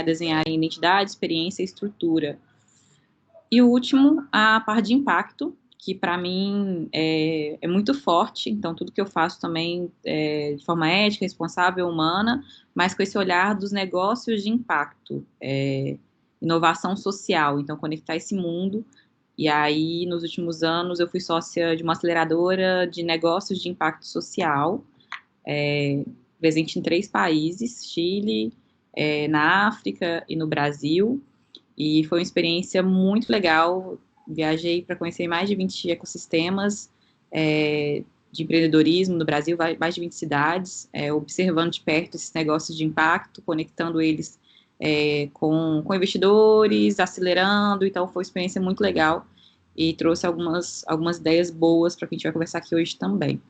a desenhar identidade, experiência e estrutura. E o último, a parte de impacto, que para mim é muito forte, então tudo que eu faço também é de forma ética, responsável, humana, mas com esse olhar dos negócios de impacto, inovação social, então conectar esse mundo. E aí, nos últimos anos, eu fui sócia de uma aceleradora de negócios de impacto social, presente em 3 países, Chile, na África e no Brasil, e foi uma experiência muito legal. Viajei para conhecer mais de 20 ecossistemas de empreendedorismo no Brasil, mais de 20 cidades, observando de perto esses negócios de impacto, conectando eles com investidores, acelerando. Então, foi uma experiência muito legal e trouxe algumas ideias boas para que a gente vai conversar aqui hoje também.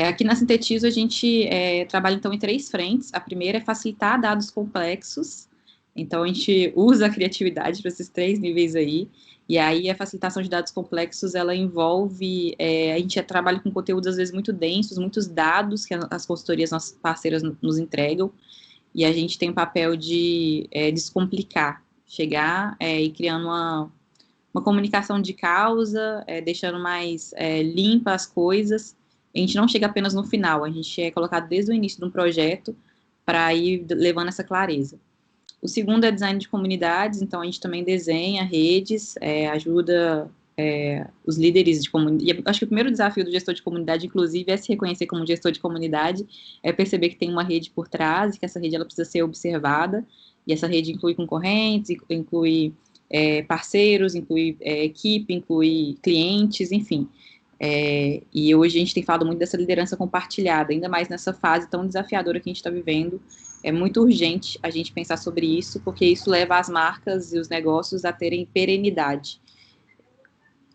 Aqui na Sintetizo, a gente trabalha, então, em 3 frentes. A primeira é facilitar dados complexos. Então, a gente usa a criatividade para esses 3 níveis aí. E aí, a facilitação de dados complexos, ela envolve... a gente trabalha com conteúdos, às vezes, muito densos, muitos dados que as consultorias, nossas parceiras, nos entregam. E a gente tem o papel de descomplicar, chegar e criando uma comunicação de causa, deixando mais limpa as coisas. A gente não chega apenas no final, a gente é colocado desde o início de um projeto para ir levando essa clareza. O segundo é design de comunidades, então a gente também desenha redes, ajuda os líderes de comunidade. Acho que o primeiro desafio do gestor de comunidade, inclusive, é se reconhecer como gestor de comunidade, é perceber que tem uma rede por trás e que essa rede ela precisa ser observada, e essa rede inclui concorrentes, inclui parceiros, inclui equipe, inclui clientes, enfim. E hoje a gente tem falado muito dessa liderança compartilhada, ainda mais nessa fase tão desafiadora que a gente está vivendo. É muito urgente a gente pensar sobre isso, porque isso leva as marcas e os negócios a terem perenidade.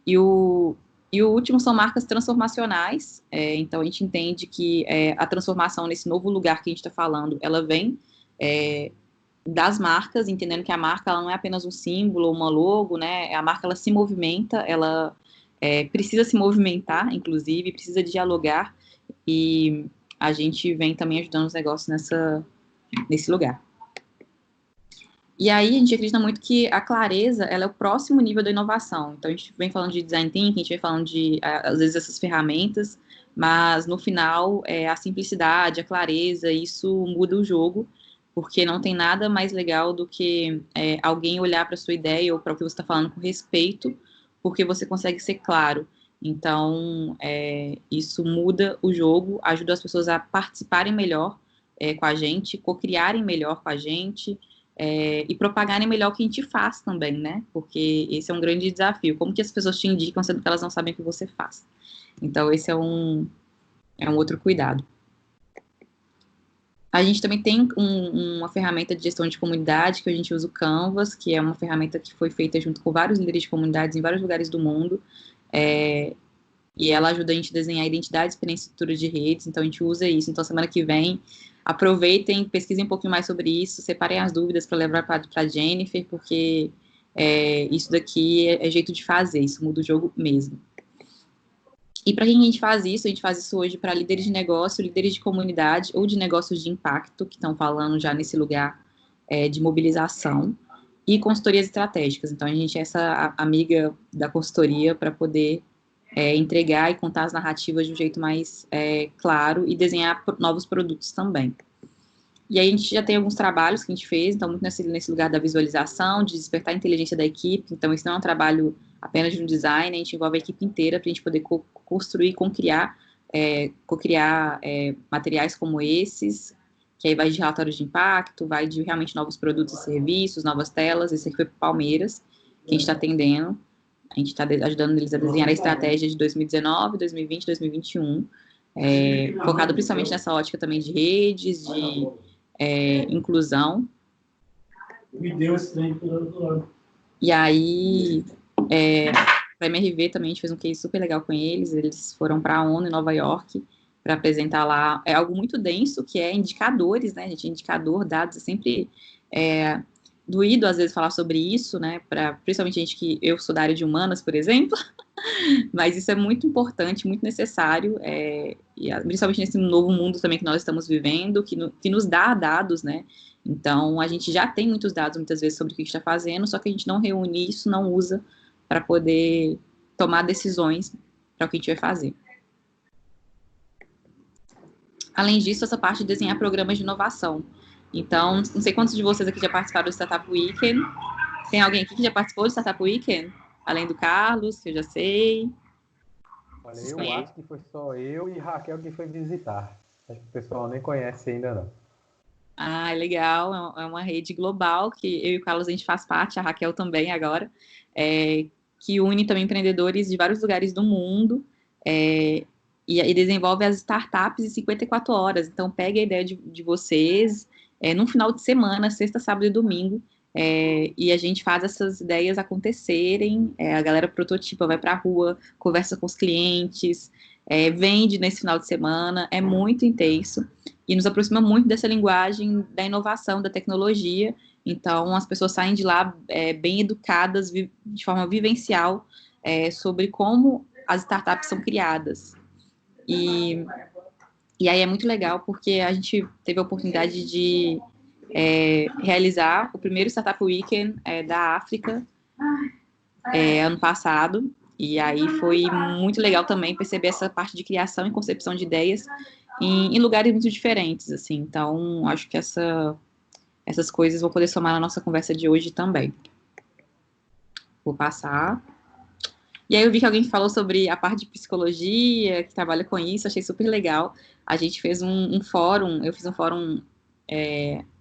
E o último são marcas transformacionais, então a gente entende que a transformação nesse novo lugar que a gente está falando, ela vem das marcas, entendendo que a marca ela não é apenas um símbolo, uma logo, né? A marca ela se movimenta, ela precisa se movimentar, inclusive, precisa dialogar, e a gente vem também ajudando os negócios nesse lugar. E aí a gente acredita muito que a clareza ela é o próximo nível da inovação. Então a gente vem falando de design thinking, a gente vem falando de, às vezes, essas ferramentas, mas no final a simplicidade, a clareza, isso muda o jogo, porque não tem nada mais legal do que alguém olhar para a sua ideia ou para o que você está falando com respeito, porque você consegue ser claro. Então, isso muda o jogo, ajuda as pessoas a participarem melhor com a gente, co-criarem melhor com a gente, e propagarem melhor o que a gente faz também, né? Porque esse é um grande desafio. Como que as pessoas te indicam sendo que elas não sabem o que você faz? Então, esse é um outro cuidado. A gente também tem uma ferramenta de gestão de comunidade, que a gente usa o Canvas, que é uma ferramenta que foi feita junto com vários líderes de comunidades em vários lugares do mundo, e ela ajuda a gente a desenhar identidade, experiência e estrutura de redes, então a gente usa isso. Então, semana que vem, aproveitem, pesquisem um pouquinho mais sobre isso, separem as dúvidas para levar para a Jennifer, porque isso daqui é jeito de fazer, isso muda o jogo mesmo. E para quem a gente faz isso? A gente faz isso hoje para líderes de negócio, líderes de comunidade ou de negócios de impacto, que estão falando já nesse lugar de mobilização, e consultorias estratégicas. Então, a gente é essa amiga da consultoria para poder entregar e contar as narrativas de um jeito mais claro e desenhar novos produtos também. E aí a gente já tem alguns trabalhos que a gente fez, então muito nesse lugar da visualização, de despertar a inteligência da equipe. Então isso não é um trabalho apenas de um design, a gente envolve a equipe inteira para a gente poder construir, co-criar materiais como esses, que aí vai de relatórios de impacto, vai de realmente novos produtos e serviços, novas telas. Esse aqui foi para Palmeiras, que a gente está atendendo. A gente está ajudando eles a desenhar a estratégia de 2019, 2020, 2021, focado principalmente nessa ótica também de redes, de inclusão. Me deu esse trem por outro lado. E aí, para a MRV também, a gente fez um case super legal com eles. Eles foram para a ONU em Nova York para apresentar lá algo muito denso, que é indicadores, né, gente? Indicador, dados, é sempre doído, às vezes, falar sobre isso, né? Principalmente gente que eu sou da área de humanas, por exemplo. Mas isso é muito importante, muito necessário, principalmente nesse novo mundo também que nós estamos vivendo, que nos dá dados, né? Então, a gente já tem muitos dados, muitas vezes, sobre o que a gente está fazendo, só que a gente não reúne isso, não usa para poder tomar decisões para o que a gente vai fazer. Além disso, essa parte de desenhar programas de inovação. Então, não sei quantos de vocês aqui já participaram do Startup Weekend. Tem alguém aqui que já participou do Startup Weekend? Além do Carlos, que eu já sei. Olha, eu acho que foi só eu e Raquel que foi visitar. Acho que o pessoal nem conhece ainda não. Ah, legal. É uma rede global que eu e o Carlos a gente faz parte, a Raquel também agora, que une também empreendedores de vários lugares do mundo e desenvolve as startups em 54 horas. Então, pegue a ideia de vocês num final de semana, sexta, sábado e domingo, e a gente faz essas ideias acontecerem. A galera prototipa, vai para a rua, conversa com os clientes, vende nesse final de semana. É muito intenso e nos aproxima muito dessa linguagem da inovação, da tecnologia. Então, as pessoas saem de lá bem educadas, de forma vivencial, sobre como as startups são criadas. E aí é muito legal, porque a gente teve a oportunidade de realizar o primeiro Startup Weekend da África ano passado. E aí foi muito legal também perceber essa parte de criação e concepção de ideias em lugares muito diferentes, assim. Então, acho que essas coisas vão poder somar na nossa conversa de hoje também. Vou passar. E aí eu vi que alguém falou sobre a parte de psicologia, que trabalha com isso, achei super legal. A gente fez um fórum, eu fiz um fórum,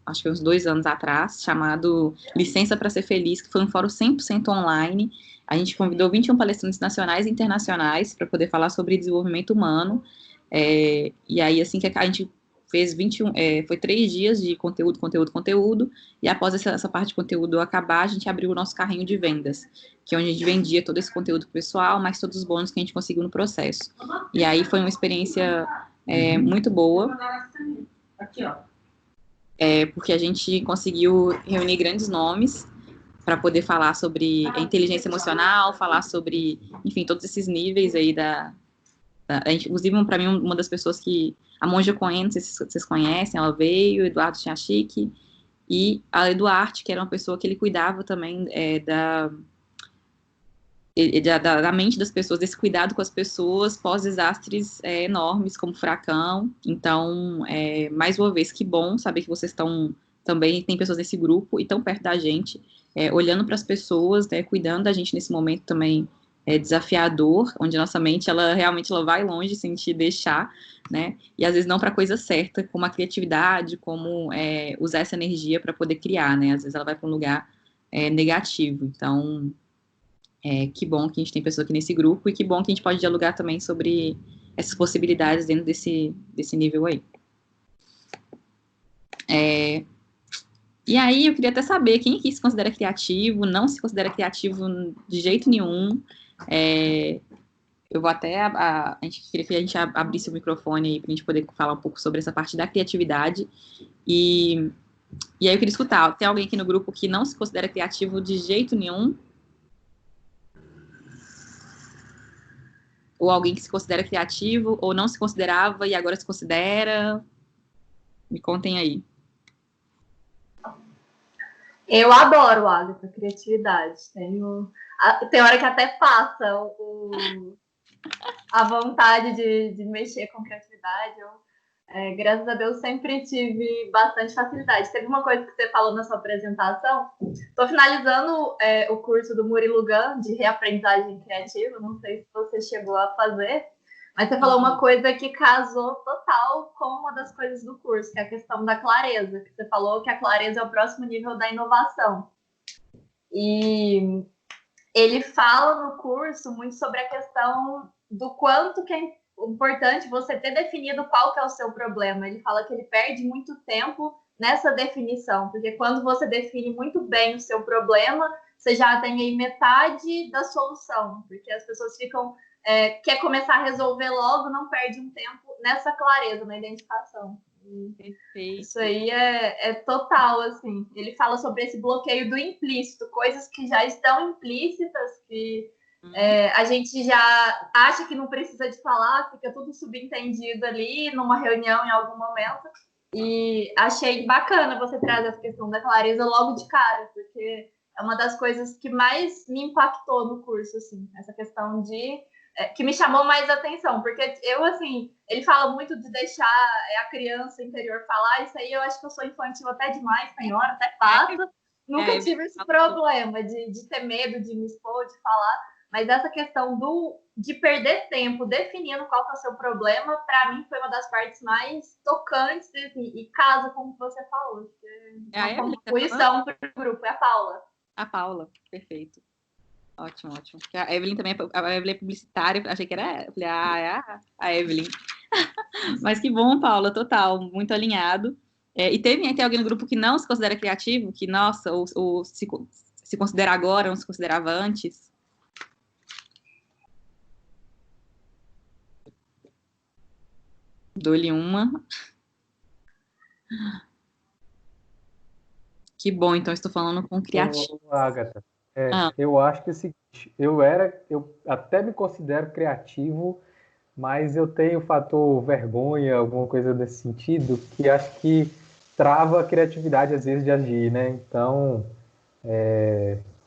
acho que uns 2 anos atrás, chamado Licença para Ser Feliz, que foi um fórum 100% online. A gente convidou 21 palestrantes nacionais e internacionais para poder falar sobre desenvolvimento humano. E aí, assim que a gente fez 21, foi 3 dias de conteúdo, e após essa parte de conteúdo acabar, a gente abriu o nosso carrinho de vendas, que é onde a gente vendia todo esse conteúdo pro pessoal, mais todos os bônus que a gente conseguiu no processo. E aí foi uma experiência muito boa, porque a gente conseguiu reunir grandes nomes para poder falar sobre a inteligência emocional, falar sobre, enfim, todos esses níveis aí inclusive, para mim, uma das pessoas que... A Monja Coen, não sei se vocês conhecem, ela veio, o Eduardo Chiachique, e a Eduarte, que era uma pessoa que ele cuidava também da mente das pessoas, desse cuidado com as pessoas pós-desastres enormes, como furacão. Então, mais uma vez, que bom saber que vocês estão também, tem pessoas nesse grupo e tão perto da gente, olhando para as pessoas, cuidando da gente nesse momento também desafiador, onde nossa mente, ela realmente vai longe sem te deixar, né? E às vezes não para a coisa certa, como a criatividade, como usar essa energia para poder criar, né? Às vezes ela vai para um lugar negativo. Então, que bom que a gente tem pessoa aqui nesse grupo e que bom que a gente pode dialogar também sobre essas possibilidades dentro desse nível aí. E aí eu queria até saber quem aqui se considera criativo, não se considera criativo de jeito nenhum. Eu vou até... a gente queria que a gente abrisse o microfone aí para a gente poder falar um pouco sobre essa parte da criatividade. E aí eu queria escutar, tem alguém aqui no grupo que não se considera criativo de jeito nenhum? Ou alguém que se considera criativo, ou não se considerava e agora se considera? Me contem aí. Eu adoro o hábito, a criatividade. Tem hora que até passa a vontade de mexer com criatividade. Graças a Deus, sempre tive bastante facilidade. Teve uma coisa que você falou na sua apresentação. Estou finalizando o curso do Murilo Gun, de reaprendizagem criativa. Não sei se você chegou a fazer, mas você falou uma coisa que casou total com uma das coisas do curso, que é a questão da clareza. Que você falou que a clareza é o próximo nível da inovação. E ele fala no curso muito sobre a questão do quanto que é importante você ter definido qual que é o seu problema. Ele fala que ele perde muito tempo nessa definição, porque quando você define muito bem o seu problema, você já tem aí metade da solução, porque as pessoas ficam... quer começar a resolver logo, não perde um tempo nessa clareza, na identificação. Perfeito. Isso aí é total, assim. Ele fala sobre esse bloqueio do implícito, coisas que já estão implícitas, que A gente já acha que não precisa de falar, fica tudo subentendido ali numa reunião em algum momento. E achei bacana você trazer essa questão da clareza logo de cara, porque é uma das coisas que mais me impactou no curso, assim, essa questão que me chamou mais atenção, porque eu, assim, ele fala muito de deixar a criança interior falar, isso aí eu acho que eu sou infantil até demais, senhora, até passa. Nunca tive esse problema de ter medo de me expor, de falar, mas essa questão de perder tempo definindo qual que é o seu problema, para mim foi uma das partes mais tocantes e casa com o que você falou. A Evelyn tá contribuição para o grupo, é a Paula. A Paula, perfeito. Ótimo, ótimo. A Evelyn também a Evelyn é publicitária, achei que era eu falei, é a Evelyn. Mas que bom, Paula, total, muito alinhado. E tem alguém no grupo que não se considera criativo, que, nossa, ou se considera agora, não se considerava antes? Dou-lhe uma. Que bom, então estou falando com criativo. Agatha, eu acho que é o seguinte, eu até me considero criativo, mas eu tenho o fator vergonha, alguma coisa desse sentido, que acho que trava a criatividade às vezes de agir, né? Então,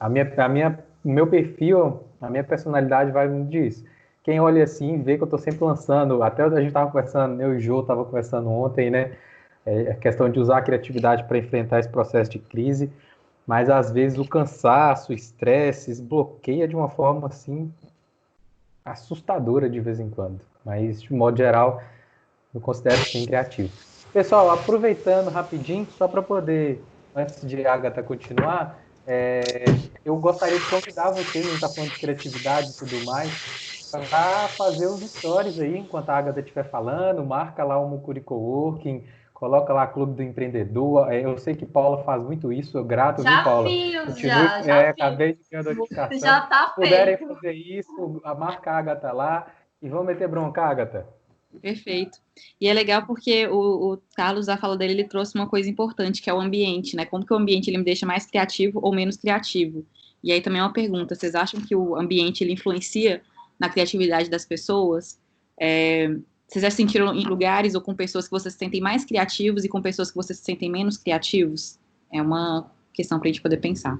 o meu perfil, a minha personalidade vai muito disso. Quem olha assim, vê que eu estou sempre lançando, até a gente estava conversando, eu e o Jô estava conversando ontem, né? A questão de usar a criatividade para enfrentar esse processo de crise, mas às vezes o cansaço, o estresse, bloqueia de uma forma assim assustadora de vez em quando. Mas, de modo geral, eu considero sim criativo. Pessoal, aproveitando rapidinho, só para poder, antes de a Agatha continuar, eu gostaria de convidar vocês, a gente está falando de criatividade e tudo mais, para fazer os stories aí, enquanto a Agatha estiver falando, marca lá o Mucuri Coworking, coloca lá Clube do Empreendedor. Eu sei que Paula faz muito isso, eu grato, viu, Paula? Já acabei de ter a notificação. Já tá Se puderem fazer isso, marca a Agatha lá e vamos meter bronca, Agatha. Perfeito. E é legal porque o Carlos, a fala dele, ele trouxe uma coisa importante, que é o ambiente, né? Como que o ambiente ele me deixa mais criativo ou menos criativo? E aí também é uma pergunta, vocês acham que o ambiente ele influencia na criatividade das pessoas? Vocês já se sentiram em lugares ou com pessoas que vocês se sentem mais criativos e com pessoas que vocês se sentem menos criativos? É uma questão para a gente poder pensar.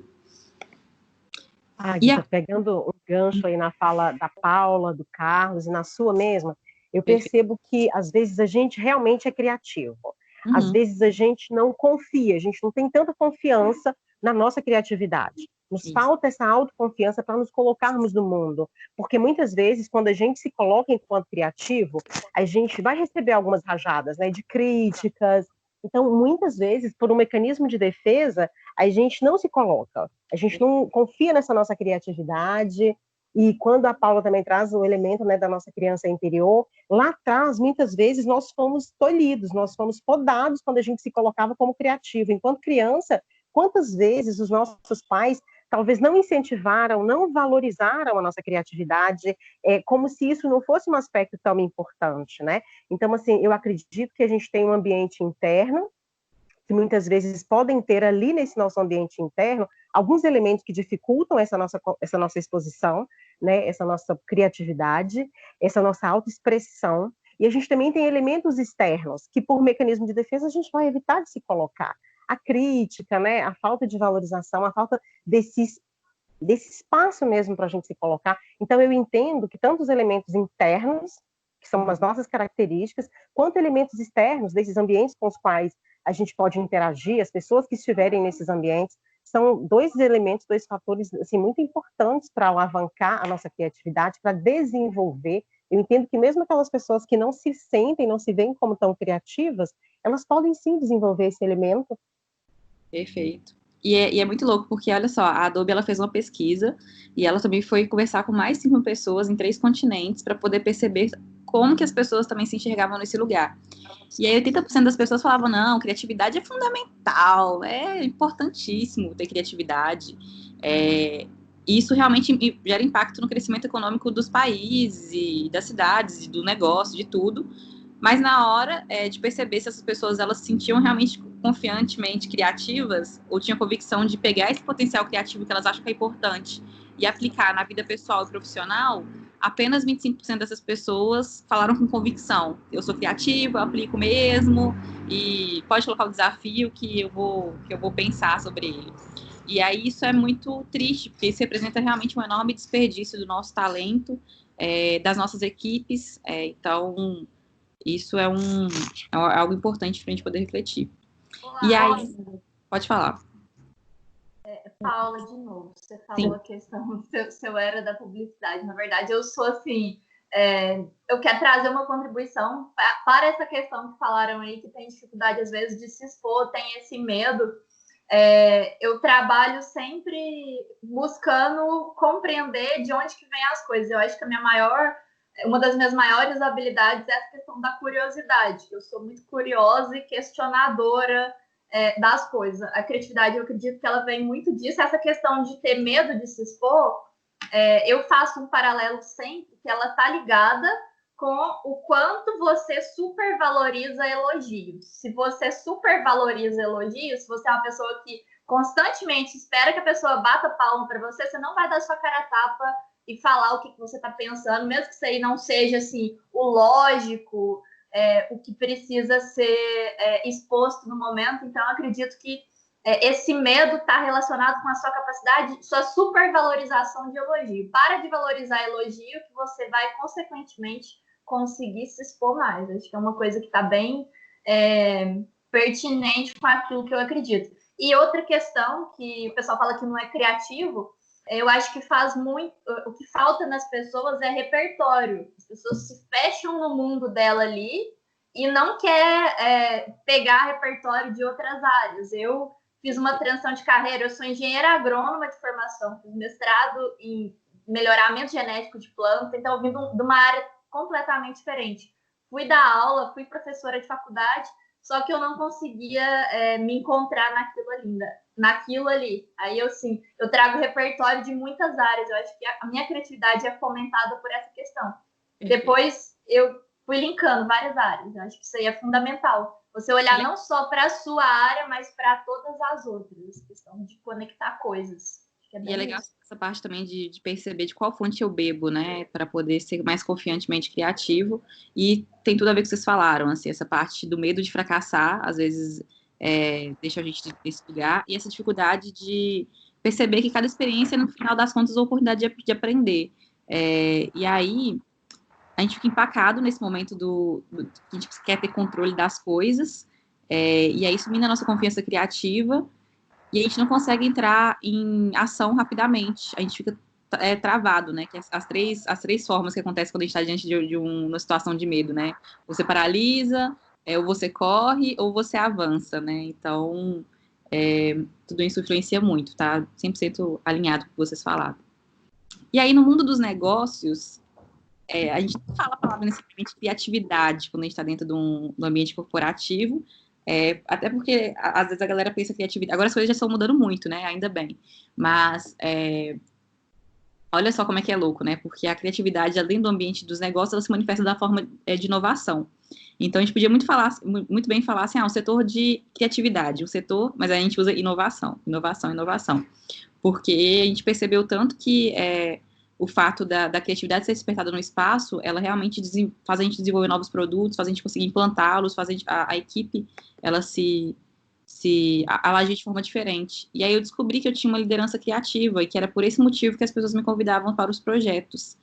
Pegando um gancho aí na fala da Paula, do Carlos e na sua mesma, eu percebo que às vezes a gente realmente é criativo. Às vezes a gente não confia, a gente não tem tanta confiança na nossa criatividade. Nos falta essa autoconfiança para nos colocarmos no mundo. Porque muitas vezes, quando a gente se coloca enquanto criativo, a gente vai receber algumas rajadas, né, de críticas. Então, muitas vezes, por um mecanismo de defesa, a gente não se coloca. A gente não confia nessa nossa criatividade. E quando a Paula também traz o elemento, né, da nossa criança interior, lá atrás, muitas vezes, nós fomos tolhidos, nós fomos podados quando a gente se colocava como criativo. Enquanto criança, quantas vezes os nossos pais talvez não incentivaram, não valorizaram a nossa criatividade, como se isso não fosse um aspecto tão importante, né? Então, assim, eu acredito que a gente tem um ambiente interno, que muitas vezes podem ter ali nesse nosso ambiente interno alguns elementos que dificultam essa nossa exposição, né, essa nossa criatividade, essa nossa autoexpressão, e a gente também tem elementos externos que, por mecanismo de defesa, a gente vai evitar de se colocar. A crítica, né, a falta de valorização, a falta desse espaço mesmo para a gente se colocar. Então, eu entendo que tanto os elementos internos, que são as nossas características, quanto elementos externos, desses ambientes com os quais a gente pode interagir, as pessoas que estiverem nesses ambientes, são dois elementos, dois fatores assim, muito importantes para alavancar a nossa criatividade, para desenvolver. Eu entendo que mesmo aquelas pessoas que não se sentem, não se veem como tão criativas, elas podem sim desenvolver esse elemento. Perfeito. E é muito louco, porque olha só, a Adobe ela fez uma pesquisa e ela também foi conversar com mais de 5 pessoas em 3 continentes para poder perceber como que as pessoas também se enxergavam nesse lugar. E aí 80% das pessoas falavam, não, criatividade é fundamental, é importantíssimo ter criatividade. Isso realmente gera impacto no crescimento econômico dos países e das cidades, e do negócio, de tudo. Mas na hora de perceber se essas pessoas elas se sentiam realmente confiantemente criativas ou tinham convicção de pegar esse potencial criativo que elas acham que é importante e aplicar na vida pessoal e profissional, apenas 25% dessas pessoas falaram com convicção. Eu sou criativa, eu aplico mesmo, e pode colocar o desafio que eu vou pensar sobre ele. E aí isso é muito triste, porque isso representa realmente um enorme desperdício do nosso talento, das nossas equipes. Então, isso é algo importante para a gente poder refletir. Olá, e aí, pode falar. Paula, de novo, você falou Sim. A questão se eu era da publicidade. Na verdade, eu sou assim, eu quero trazer uma contribuição para essa questão que falaram aí, que tem dificuldade às vezes de se expor, tem esse medo. Eu trabalho sempre buscando compreender de onde que vem as coisas. Eu acho que uma das minhas maiores habilidades é essa questão da curiosidade. Eu sou muito curiosa e questionadora das coisas. A criatividade, eu acredito que ela vem muito disso. Essa questão de ter medo de se expor, eu faço um paralelo sempre, que ela está ligada com o quanto você supervaloriza elogios. Se você supervaloriza elogios, se você é uma pessoa que constantemente espera que a pessoa bata palma para você, você não vai dar sua cara a tapa e falar o que você está pensando, mesmo que isso aí não seja assim, o lógico, o que precisa ser exposto no momento. Então, eu acredito que esse medo está relacionado com a sua capacidade, sua supervalorização de elogio. Para de valorizar elogio, que você vai, consequentemente, conseguir se expor mais. Acho que é uma coisa que está bem pertinente com aquilo que eu acredito. E outra questão, que o pessoal fala que não é criativo, eu acho que faz muito... O que falta nas pessoas é repertório. As pessoas se fecham no mundo dela ali e não quer pegar repertório de outras áreas. Eu fiz uma transição de carreira, eu sou engenheira agrônoma de formação, fiz mestrado em melhoramento genético de plantas, então eu vim de uma área completamente diferente. Fui dar aula, fui professora de faculdade, só que eu não conseguia me encontrar naquilo ali. Aí eu trago repertório de muitas áreas. Eu acho que a minha criatividade é fomentada por essa questão. Depois eu fui linkando várias áreas. Eu acho que isso aí é fundamental. Você olhar não só para a sua área, mas para todas as outras. Questão de conectar coisas. E é legal essa parte também de perceber de qual fonte eu bebo, né, para poder ser mais confiantemente criativo, e tem tudo a ver com o que vocês falaram, assim, essa parte do medo de fracassar, às vezes deixa a gente nesse lugar, e essa dificuldade de perceber que cada experiência, no final das contas, é uma oportunidade de aprender. E aí, a gente fica empacado nesse momento que a gente quer ter controle das coisas, e aí isso mina a nossa confiança criativa, e a gente não consegue entrar em ação rapidamente. A gente fica travado, né? Que as três formas que acontecem quando a gente está diante de uma situação de medo, né? Você paralisa, ou você corre, ou você avança, né? Então, tudo isso influencia muito, tá? 100% alinhado com o que vocês falaram. E aí, no mundo dos negócios, a gente não fala a palavra necessariamente criatividade quando a gente está dentro do ambiente corporativo, até porque às vezes a galera pensa criatividade. Agora as coisas já estão mudando muito, né? Ainda bem. Mas olha só como é que é louco, né? Porque a criatividade, além do ambiente dos negócios, ela se manifesta da forma de inovação. Então a gente podia muito bem falar assim, um setor de criatividade, mas a gente usa inovação, porque a gente percebeu tanto que o fato da criatividade ser despertada no espaço, ela realmente faz a gente desenvolver novos produtos, faz a gente conseguir implantá-los, faz a equipe, ela agir de forma diferente. E aí eu descobri que eu tinha uma liderança criativa, e que era por esse motivo que as pessoas me convidavam para os projetos.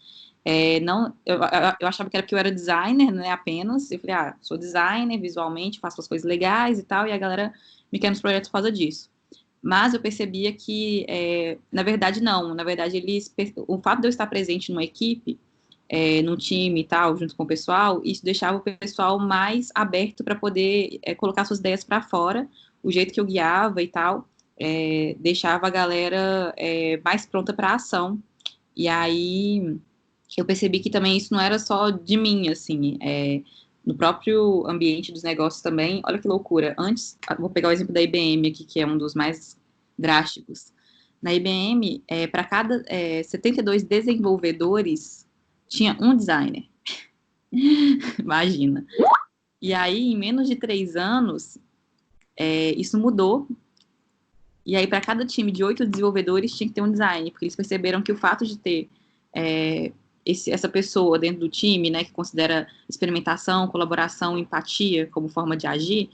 Eu achava que era porque eu era designer, né, apenas. Eu falei, sou designer, visualmente, faço as coisas legais e tal, e a galera me quer nos projetos por causa disso. Mas eu percebia que, na verdade, não. Na verdade, o fato de eu estar presente numa equipe, num time e tal, junto com o pessoal, isso deixava o pessoal mais aberto para poder colocar suas ideias para fora. O jeito que eu guiava e tal, deixava a galera mais pronta para a ação. E aí, eu percebi que também isso não era só de mim, assim, no próprio ambiente dos negócios também. Olha que loucura. Antes, vou pegar o exemplo da IBM aqui, que é um dos mais drásticos. Na IBM, para cada 72 desenvolvedores, tinha um designer. Imagina. E aí, em menos de 3 anos, isso mudou. E aí, para cada time de 8 desenvolvedores, tinha que ter um design, porque eles perceberam que o fato de ter essa pessoa dentro do time, né, que considera experimentação, colaboração, empatia como forma de agir,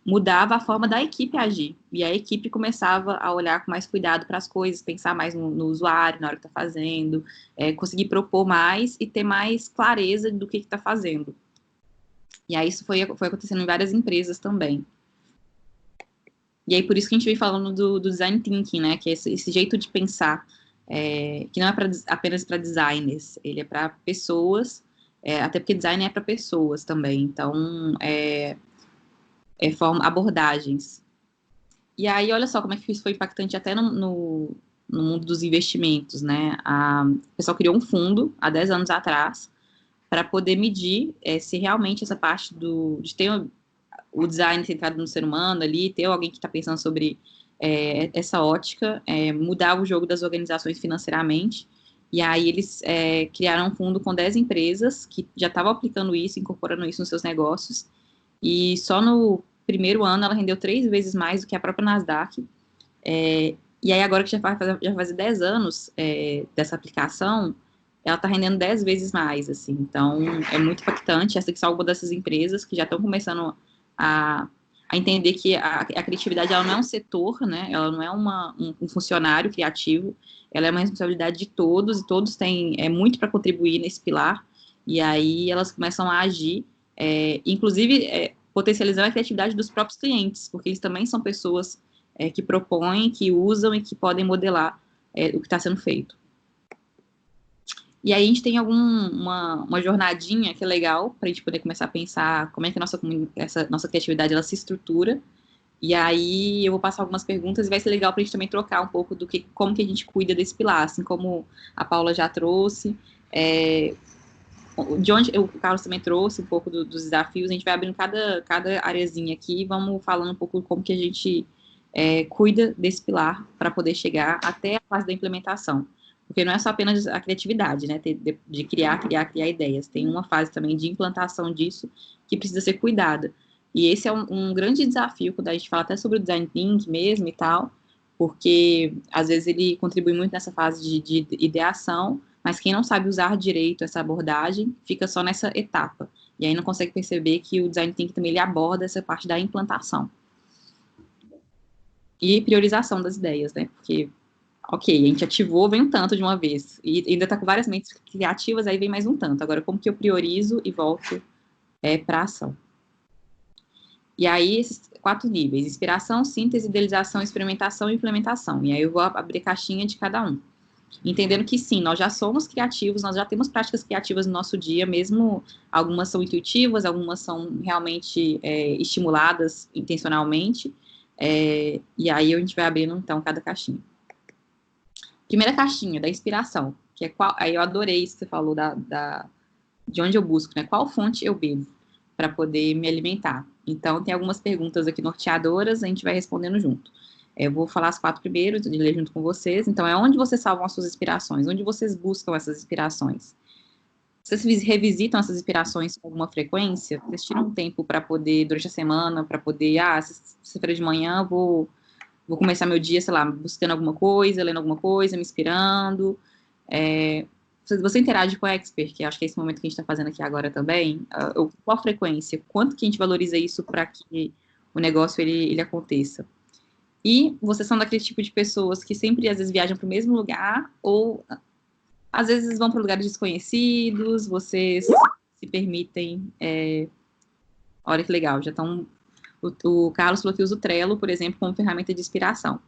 mudava a forma da equipe agir. E a equipe começava a olhar com mais cuidado para as coisas, pensar mais no usuário, na hora que está fazendo, conseguir propor mais e ter mais clareza do que está fazendo. E aí isso foi acontecendo em várias empresas também. E aí por isso que a gente vem falando do design thinking, né, que é esse jeito de pensar, que não é apenas para designers, ele é para pessoas, até porque design é para pessoas também, então abordagens. E aí, olha só como é que isso foi impactante até no mundo dos investimentos, né? O pessoal criou um fundo há 10 anos atrás para poder medir se realmente essa parte de ter o design centrado no ser humano ali, ter alguém que está pensando sobre essa ótica, mudar o jogo das organizações financeiramente. E aí eles criaram um fundo com 10 empresas que já estavam aplicando isso, incorporando isso nos seus negócios. E só no primeiro ano ela rendeu 3 vezes mais do que a própria Nasdaq. E aí agora que já faz 10 anos dessa aplicação, ela está rendendo 10 vezes mais, assim. Então, é muito impactante. Essa que são algumas dessas empresas que já estão começando a entender que a criatividade ela não é um setor, né? Ela não é um funcionário criativo, ela é uma responsabilidade de todos, e todos têm muito para contribuir nesse pilar. E aí elas começam a agir, inclusive potencializando a criatividade dos próprios clientes, porque eles também são pessoas que propõem, que usam e que podem modelar o que está sendo feito. E aí a gente tem uma jornadinha que é legal para a gente poder começar a pensar como é que essa nossa criatividade ela se estrutura. E aí eu vou passar algumas perguntas e vai ser legal para a gente também trocar um pouco como que a gente cuida desse pilar, assim como a Paula já trouxe, de onde o Carlos também trouxe um pouco dos desafios. A gente vai abrindo cada areazinha aqui e vamos falando um pouco como que a gente cuida desse pilar para poder chegar até a fase da implementação. Porque não é só apenas a criatividade, né, de criar ideias. Tem uma fase também de implantação disso que precisa ser cuidada. E esse é um grande desafio quando a gente fala até sobre o design thinking mesmo e tal, porque às vezes ele contribui muito nessa fase de ideação, mas quem não sabe usar direito essa abordagem fica só nessa etapa. E aí não consegue perceber que o design thinking também ele aborda essa parte da implantação. E priorização das ideias, né? Porque, ok, a gente ativou, vem um tanto de uma vez. E ainda está com várias mentes criativas, aí vem mais um tanto. Agora, como que eu priorizo e volto para a ação? E aí, esses 4 níveis: inspiração, síntese, idealização, experimentação e implementação. E aí eu vou abrir caixinha de cada um. Entendendo que sim, nós já somos criativos, nós já temos práticas criativas no nosso dia, mesmo algumas são intuitivas, algumas são realmente estimuladas intencionalmente, e aí a gente vai abrindo, então, cada caixinha. Primeira caixinha, da inspiração, que é qual, aí eu adorei isso que você falou de onde eu busco, né? Qual fonte eu bebo para poder me alimentar? Então, tem algumas perguntas aqui norteadoras, a gente vai respondendo junto. Eu vou falar as 4 primeiros, de ler junto com vocês. Então, onde vocês salvam as suas inspirações? Onde vocês buscam essas inspirações? Vocês revisitam essas inspirações com alguma frequência? Vocês tiram um tempo para poder, durante a semana, para poder, sexta-feira de manhã, vou começar meu dia, sei lá, buscando alguma coisa, lendo alguma coisa, me inspirando. Você interage com o expert, que acho que é esse momento que a gente está fazendo aqui agora também. Qual a frequência? Quanto que a gente valoriza isso para que o negócio ele aconteça? E vocês são daquele tipo de pessoas que sempre, às vezes, viajam para o mesmo lugar, ou, às vezes, vão para lugares desconhecidos, vocês se permitem... Olha que legal, já estão... O Carlos falou que usa o Trello, por exemplo, como ferramenta de inspiração.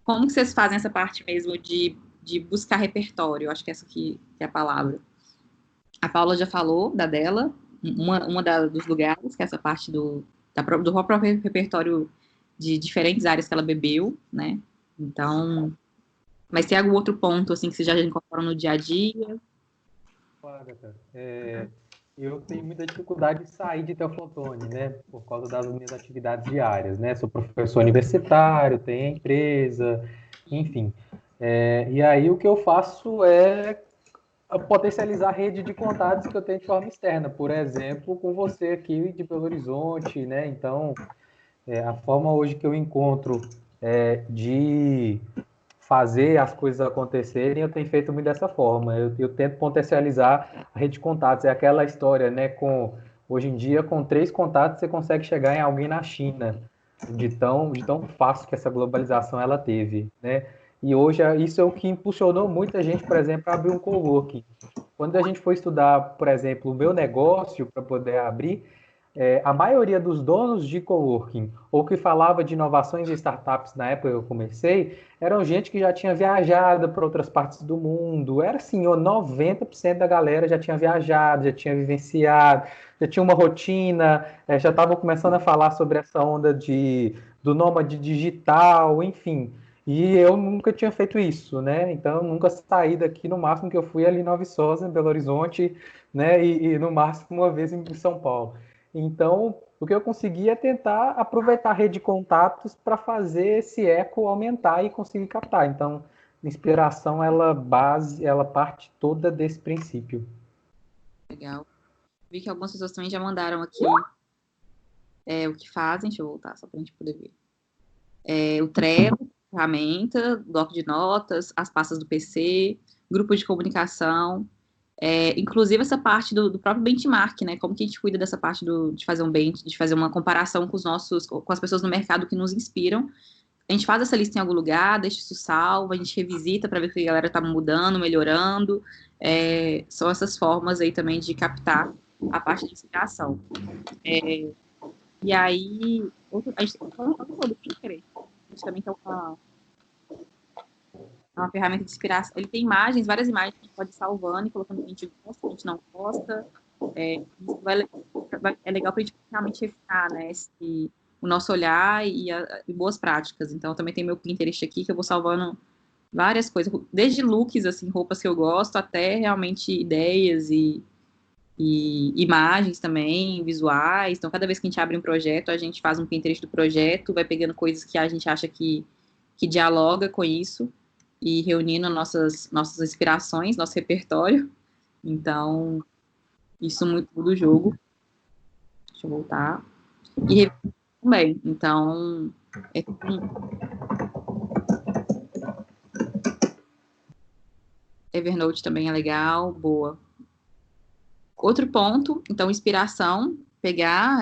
Como que vocês fazem essa parte mesmo de buscar repertório? Eu acho que essa aqui é a palavra. A Paula já falou da dela, dos lugares, que é essa parte do próprio repertório de diferentes áreas que ela bebeu, né? Então, mas tem algum outro ponto, assim, que vocês já incorporam no dia a dia? Agatha, eu tenho muita dificuldade de sair de Teoflotone, né? Por causa das minhas atividades diárias, né? Sou professor universitário, tenho a empresa, enfim. E aí o que eu faço é potencializar a rede de contatos que eu tenho de forma externa, por exemplo, com você aqui de Belo Horizonte, né? Então, A forma hoje que eu encontro de fazer as coisas acontecerem, eu tenho feito muito dessa forma. Eu tento potencializar a rede de contatos. É aquela história, né? Hoje em dia, com 3 contatos, você consegue chegar em alguém na China, de tão fácil que essa globalização ela teve, né? E hoje isso é o que impulsionou muita gente, por exemplo, a abrir um coworking. Quando a gente foi estudar, por exemplo, o meu negócio para poder abrir, a maioria dos donos de coworking, ou que falava de inovações e startups na época que eu comecei, eram gente que já tinha viajado para outras partes do mundo. Era assim, 90% da galera já tinha viajado, já tinha vivenciado, já tinha uma rotina, já estavam começando a falar sobre essa onda do nômade digital, enfim. E eu nunca tinha feito isso, né? Então, eu nunca saí daqui, no máximo que eu fui ali em Nova Viçosa, em Belo Horizonte, né? E no máximo uma vez em São Paulo. Então, o que eu consegui é tentar aproveitar a rede de contatos para fazer esse eco aumentar e conseguir captar. Então, a inspiração, ela parte toda desse princípio. Legal. Vi que algumas pessoas também já mandaram aqui o que fazem. Deixa eu voltar só para a gente poder ver. O Trello, ferramenta, bloco de notas, as pastas do PC, grupo de comunicação. Inclusive essa parte do próprio benchmark, né? Como que a gente cuida dessa parte de fazer de fazer uma comparação com com as pessoas no mercado que nos inspiram. A gente faz essa lista em algum lugar, deixa isso salvo, a gente revisita para ver o que a galera está mudando, melhorando. São essas formas aí também de captar a parte de inspiração. E aí, a gente está falando do Pinterest. A gente também tem uma ferramenta de inspiração. Ele tem imagens, várias imagens que a gente pode ir salvando e colocando o que a gente gosta, o que a gente não gosta. É legal para a gente realmente refinar, né, o nosso olhar e boas práticas. Então, também tem meu Pinterest aqui, que eu vou salvando várias coisas, desde looks, assim, roupas que eu gosto, até realmente ideias e imagens também, visuais. Então, cada vez que a gente abre um projeto, a gente faz um Pinterest do projeto, vai pegando coisas que a gente acha que dialoga com isso e reunindo nossas inspirações, nosso repertório. Então, isso muito do jogo. Deixa eu voltar. E também. Então, Evernote também é legal, boa. Outro ponto, então, inspiração, pegar,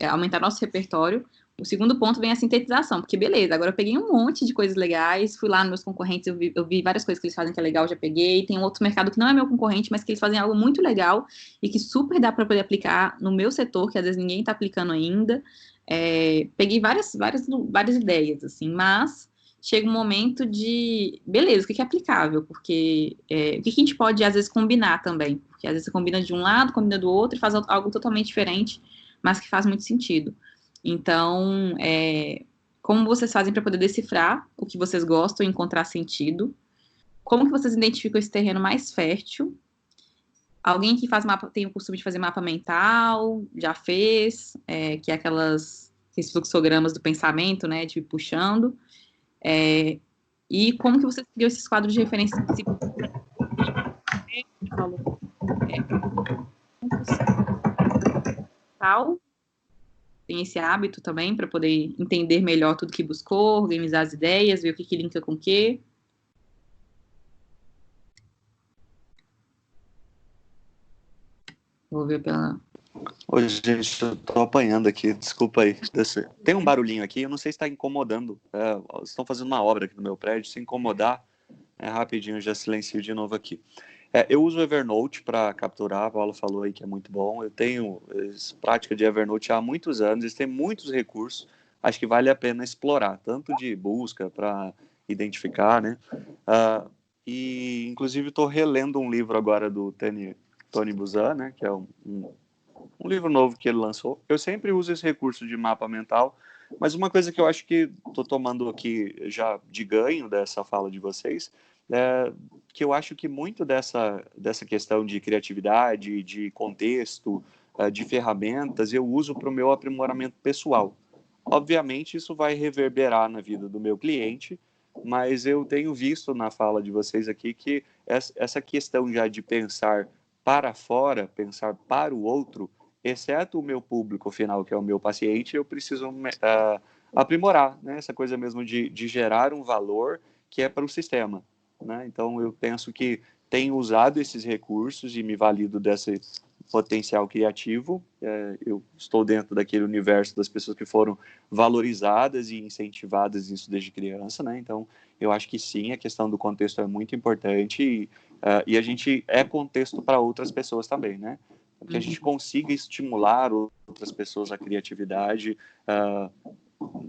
aumentar nosso repertório. O segundo ponto vem a sintetização, porque beleza, agora eu peguei um monte de coisas legais, fui lá nos meus concorrentes, eu vi várias coisas que eles fazem que é legal, já peguei. Tem um outro mercado que não é meu concorrente, mas que eles fazem algo muito legal e que super dá para poder aplicar no meu setor, que às vezes ninguém está aplicando ainda. Peguei várias ideias, assim, mas chega um momento de, beleza, o que é aplicável? Porque o que a gente pode, às vezes, combinar também? Porque às vezes você combina de um lado, combina do outro e faz algo totalmente diferente, mas que faz muito sentido. Então, como vocês fazem para poder decifrar o que vocês gostam e encontrar sentido? Como que vocês identificam esse terreno mais fértil? Alguém que faz mapa, tem o costume de fazer mapa mental, já fez, que é aqueles fluxogramas do pensamento, né, de ir puxando. E como que você criou esses quadros de referência? Tem esse hábito também para poder entender melhor tudo que buscou, organizar as ideias, ver o que linka com o quê. Vou ver pela... Oi, gente, eu tô apanhando aqui, desculpa aí. Tem um barulhinho aqui, eu não sei se está incomodando. Estão fazendo uma obra aqui no meu prédio, se incomodar, rapidinho, eu já silencio de novo aqui. Eu uso o Evernote para capturar, a Paula falou aí que é muito bom. Eu tenho prática de Evernote há muitos anos, eles têm muitos recursos, acho que vale a pena explorar, tanto de busca para identificar, né? E, inclusive, estou relendo um livro agora do Tony Buzan, né? Que é um livro novo que ele lançou. Eu sempre uso esse recurso de mapa mental, mas uma coisa que eu acho que estou tomando aqui já de ganho dessa fala de vocês que eu acho que muito dessa questão de criatividade, de contexto, de ferramentas, eu uso para o meu aprimoramento pessoal. Obviamente, isso vai reverberar na vida do meu cliente, mas eu tenho visto na fala de vocês aqui que essa questão já de pensar para fora, pensar para o outro, exceto o meu público final, que é o meu paciente, eu preciso aprimorar, né? Essa coisa mesmo de gerar um valor que é para o sistema, né? Então, eu penso que tenho usado esses recursos e me valido desse potencial criativo. Eu estou dentro daquele universo das pessoas que foram valorizadas e incentivadas isso desde criança, né? Então, eu acho que sim, a questão do contexto é muito importante e a gente é contexto para outras pessoas também, né? Que a gente consiga estimular outras pessoas à criatividade,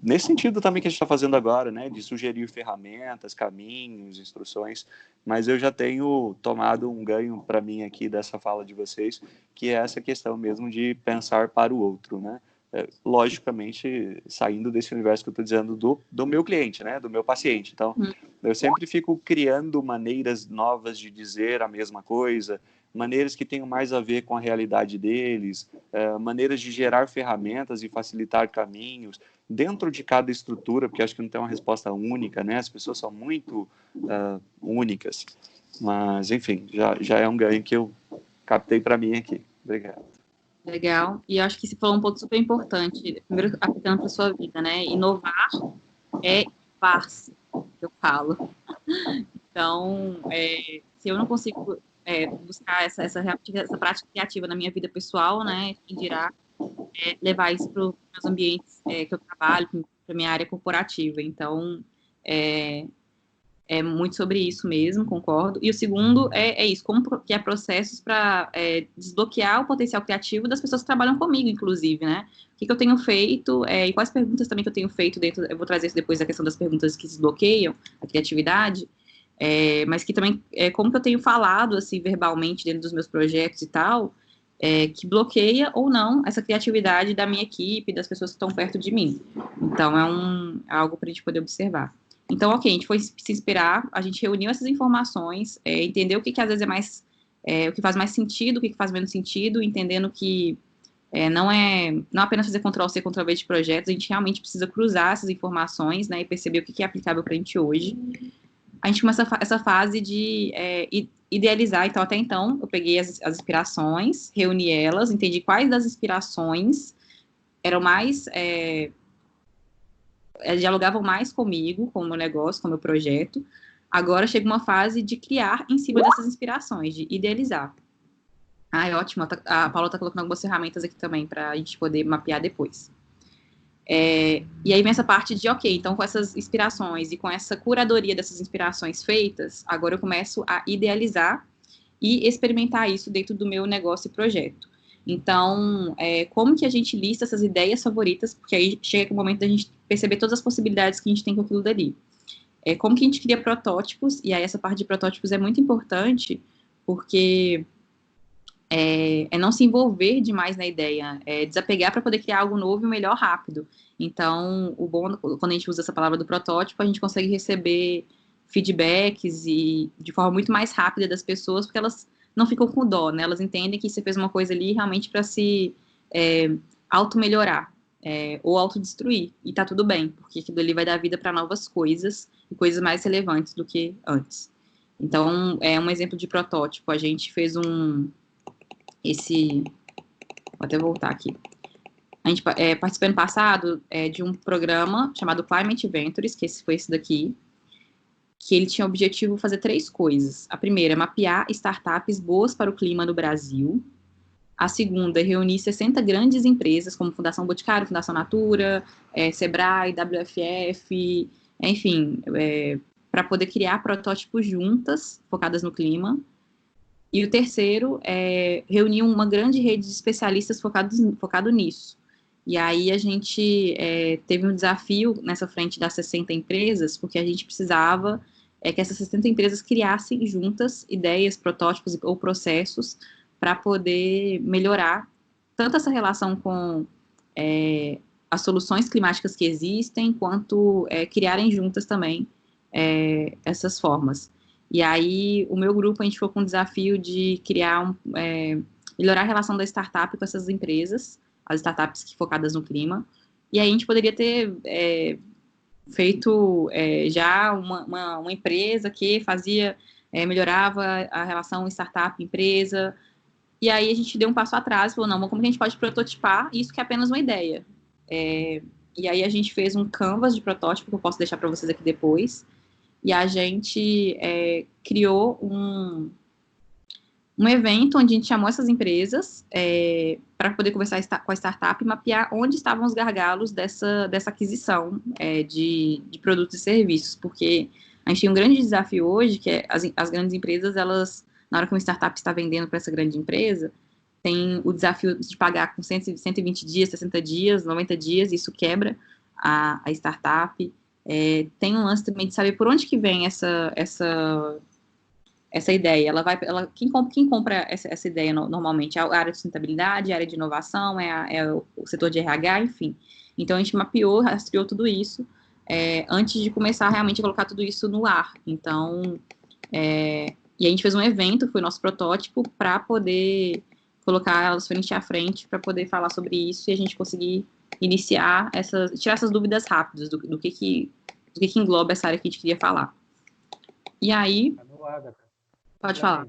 nesse sentido também que a gente está fazendo agora, né, de sugerir ferramentas, caminhos, instruções, mas eu já tenho tomado um ganho para mim aqui dessa fala de vocês, que é essa questão mesmo de pensar para o outro, né, logicamente saindo desse universo que eu estou dizendo do meu cliente, né, do meu paciente. Então, eu sempre fico criando maneiras novas de dizer a mesma coisa, maneiras que tenham mais a ver com a realidade deles, maneiras de gerar ferramentas e facilitar caminhos dentro de cada estrutura, porque acho que não tem uma resposta única, né? As pessoas são muito únicas. Mas, enfim, já é um ganho que eu captei para mim aqui. Obrigado. Legal. E eu acho que você falou um ponto super importante, primeiro aplicando para a sua vida, né? Inovar é inovar-se, que eu falo. Então, se eu não consigo buscar essa prática criativa na minha vida pessoal, né? Quem dirá levar isso para os meus ambientes que eu trabalho, para minha área corporativa. Então, é muito sobre isso mesmo, concordo. E o segundo é isso, como criar processos para desbloquear o potencial criativo das pessoas que trabalham comigo, inclusive, né? O que eu tenho feito e quais perguntas também que eu tenho feito dentro, eu vou trazer isso depois da questão das perguntas que desbloqueiam a criatividade, mas que também, como que eu tenho falado, assim, verbalmente dentro dos meus projetos e tal, que bloqueia ou não essa criatividade da minha equipe, das pessoas que estão perto de mim. Então, é algo para a gente poder observar. Então, ok, a gente foi se inspirar, a gente reuniu essas informações, entendeu o que às vezes é mais, o que faz mais sentido, o que faz menos sentido, entendendo que não apenas fazer Ctrl-C, Ctrl-V de projetos, a gente realmente precisa cruzar essas informações, né, e perceber o que é aplicável para a gente hoje. A gente começa essa fase de idealizar, então, até então, eu peguei as inspirações, reuni elas, entendi quais das inspirações eram mais... dialogavam mais comigo, com o meu negócio, com o meu projeto. Agora chega uma fase de criar em cima dessas inspirações, de idealizar. Ótimo, a Paula está colocando algumas ferramentas aqui também para a gente poder mapear depois. E aí vem essa parte de, ok, então com essas inspirações e com essa curadoria dessas inspirações feitas, agora eu começo a idealizar e experimentar isso dentro do meu negócio e projeto. Então, como que a gente lista essas ideias favoritas, porque aí chega o momento da gente perceber todas as possibilidades que a gente tem com aquilo dali. Como que a gente cria protótipos, e aí essa parte de protótipos é muito importante, porque não se envolver demais na ideia, desapegar para poder criar algo novo e melhor rápido. Então, o bom, quando a gente usa essa palavra do protótipo, a gente consegue receber feedbacks e de forma muito mais rápida das pessoas, porque elas não ficam com dó, né? Elas entendem que você fez uma coisa ali realmente para se auto-melhorar ou autodestruir, e tá tudo bem, porque aquilo ali vai dar vida para novas coisas e coisas mais relevantes do que antes. Então, um exemplo de protótipo, a gente fez vou até voltar aqui. A gente participou ano passado de um programa chamado Climate Ventures, que foi esse daqui, que ele tinha o objetivo de fazer 3 coisas. A primeira é mapear startups boas para o clima no Brasil. A segunda é reunir 60 grandes empresas, como Fundação Boticário, Fundação Natura, Sebrae, WFF, enfim, para poder criar protótipos juntas, focadas no clima. E o terceiro é reunir uma grande rede de especialistas focado nisso. E aí a gente teve um desafio nessa frente das 60 empresas, porque a gente precisava que essas 60 empresas criassem juntas ideias, protótipos ou processos para poder melhorar tanto essa relação com as soluções climáticas que existem, quanto criarem juntas também essas formas. E aí, o meu grupo, a gente ficou com o desafio de criar melhorar a relação da startup com essas empresas, as startups focadas no clima, e aí a gente poderia ter feito já uma empresa que melhorava a relação startup-empresa, e aí a gente deu um passo atrás e falou, não, como que a gente pode prototipar isso que é apenas uma ideia? E aí a gente fez um canvas de protótipo, que eu posso deixar para vocês aqui depois, e a gente criou um evento onde a gente chamou essas empresas para poder conversar com a startup e mapear onde estavam os gargalos dessa aquisição de produtos e serviços, porque a gente tem um grande desafio hoje, que é as grandes empresas, elas, na hora que uma startup está vendendo para essa grande empresa, tem o desafio de pagar com 120 dias, 60 dias, 90 dias, isso quebra a startup. Tem um lance também de saber por onde que vem essa ideia. Quem compra essa ideia normalmente? É a área de sustentabilidade, a área de inovação, é o setor de RH, enfim. Então, a gente mapeou, rastreou tudo isso antes de começar realmente a colocar tudo isso no ar. Então, e a gente fez um evento, que foi o nosso protótipo, para poder colocar elas frente a frente, para poder falar sobre isso e a gente conseguir iniciar tirar essas dúvidas rápidas do que engloba essa área que a gente queria falar. E aí... Pode falar.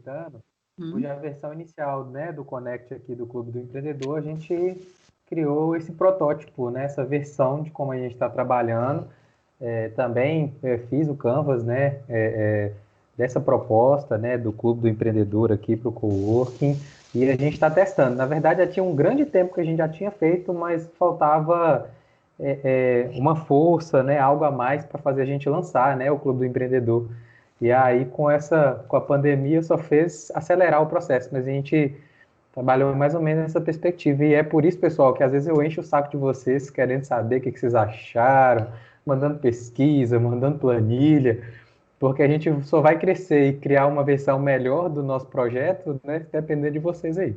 Hoje a versão inicial, né, do Connect aqui do Clube do Empreendedor, a gente criou esse protótipo, né, essa versão de como a gente está trabalhando. Também fiz o Canvas, né, dessa proposta, né, do Clube do Empreendedor aqui para o coworking, e a gente está testando. Na verdade, já tinha um grande tempo que a gente já tinha feito, mas faltava uma força, né, algo a mais para fazer a gente lançar, né, o Clube do Empreendedor. E aí, com a pandemia, só fez acelerar o processo, mas a gente trabalhou mais ou menos nessa perspectiva. E é por isso, pessoal, que às vezes eu encho o saco de vocês querendo saber o que vocês acharam, mandando pesquisa, mandando planilha, porque a gente só vai crescer e criar uma versão melhor do nosso projeto, né, dependendo de vocês aí.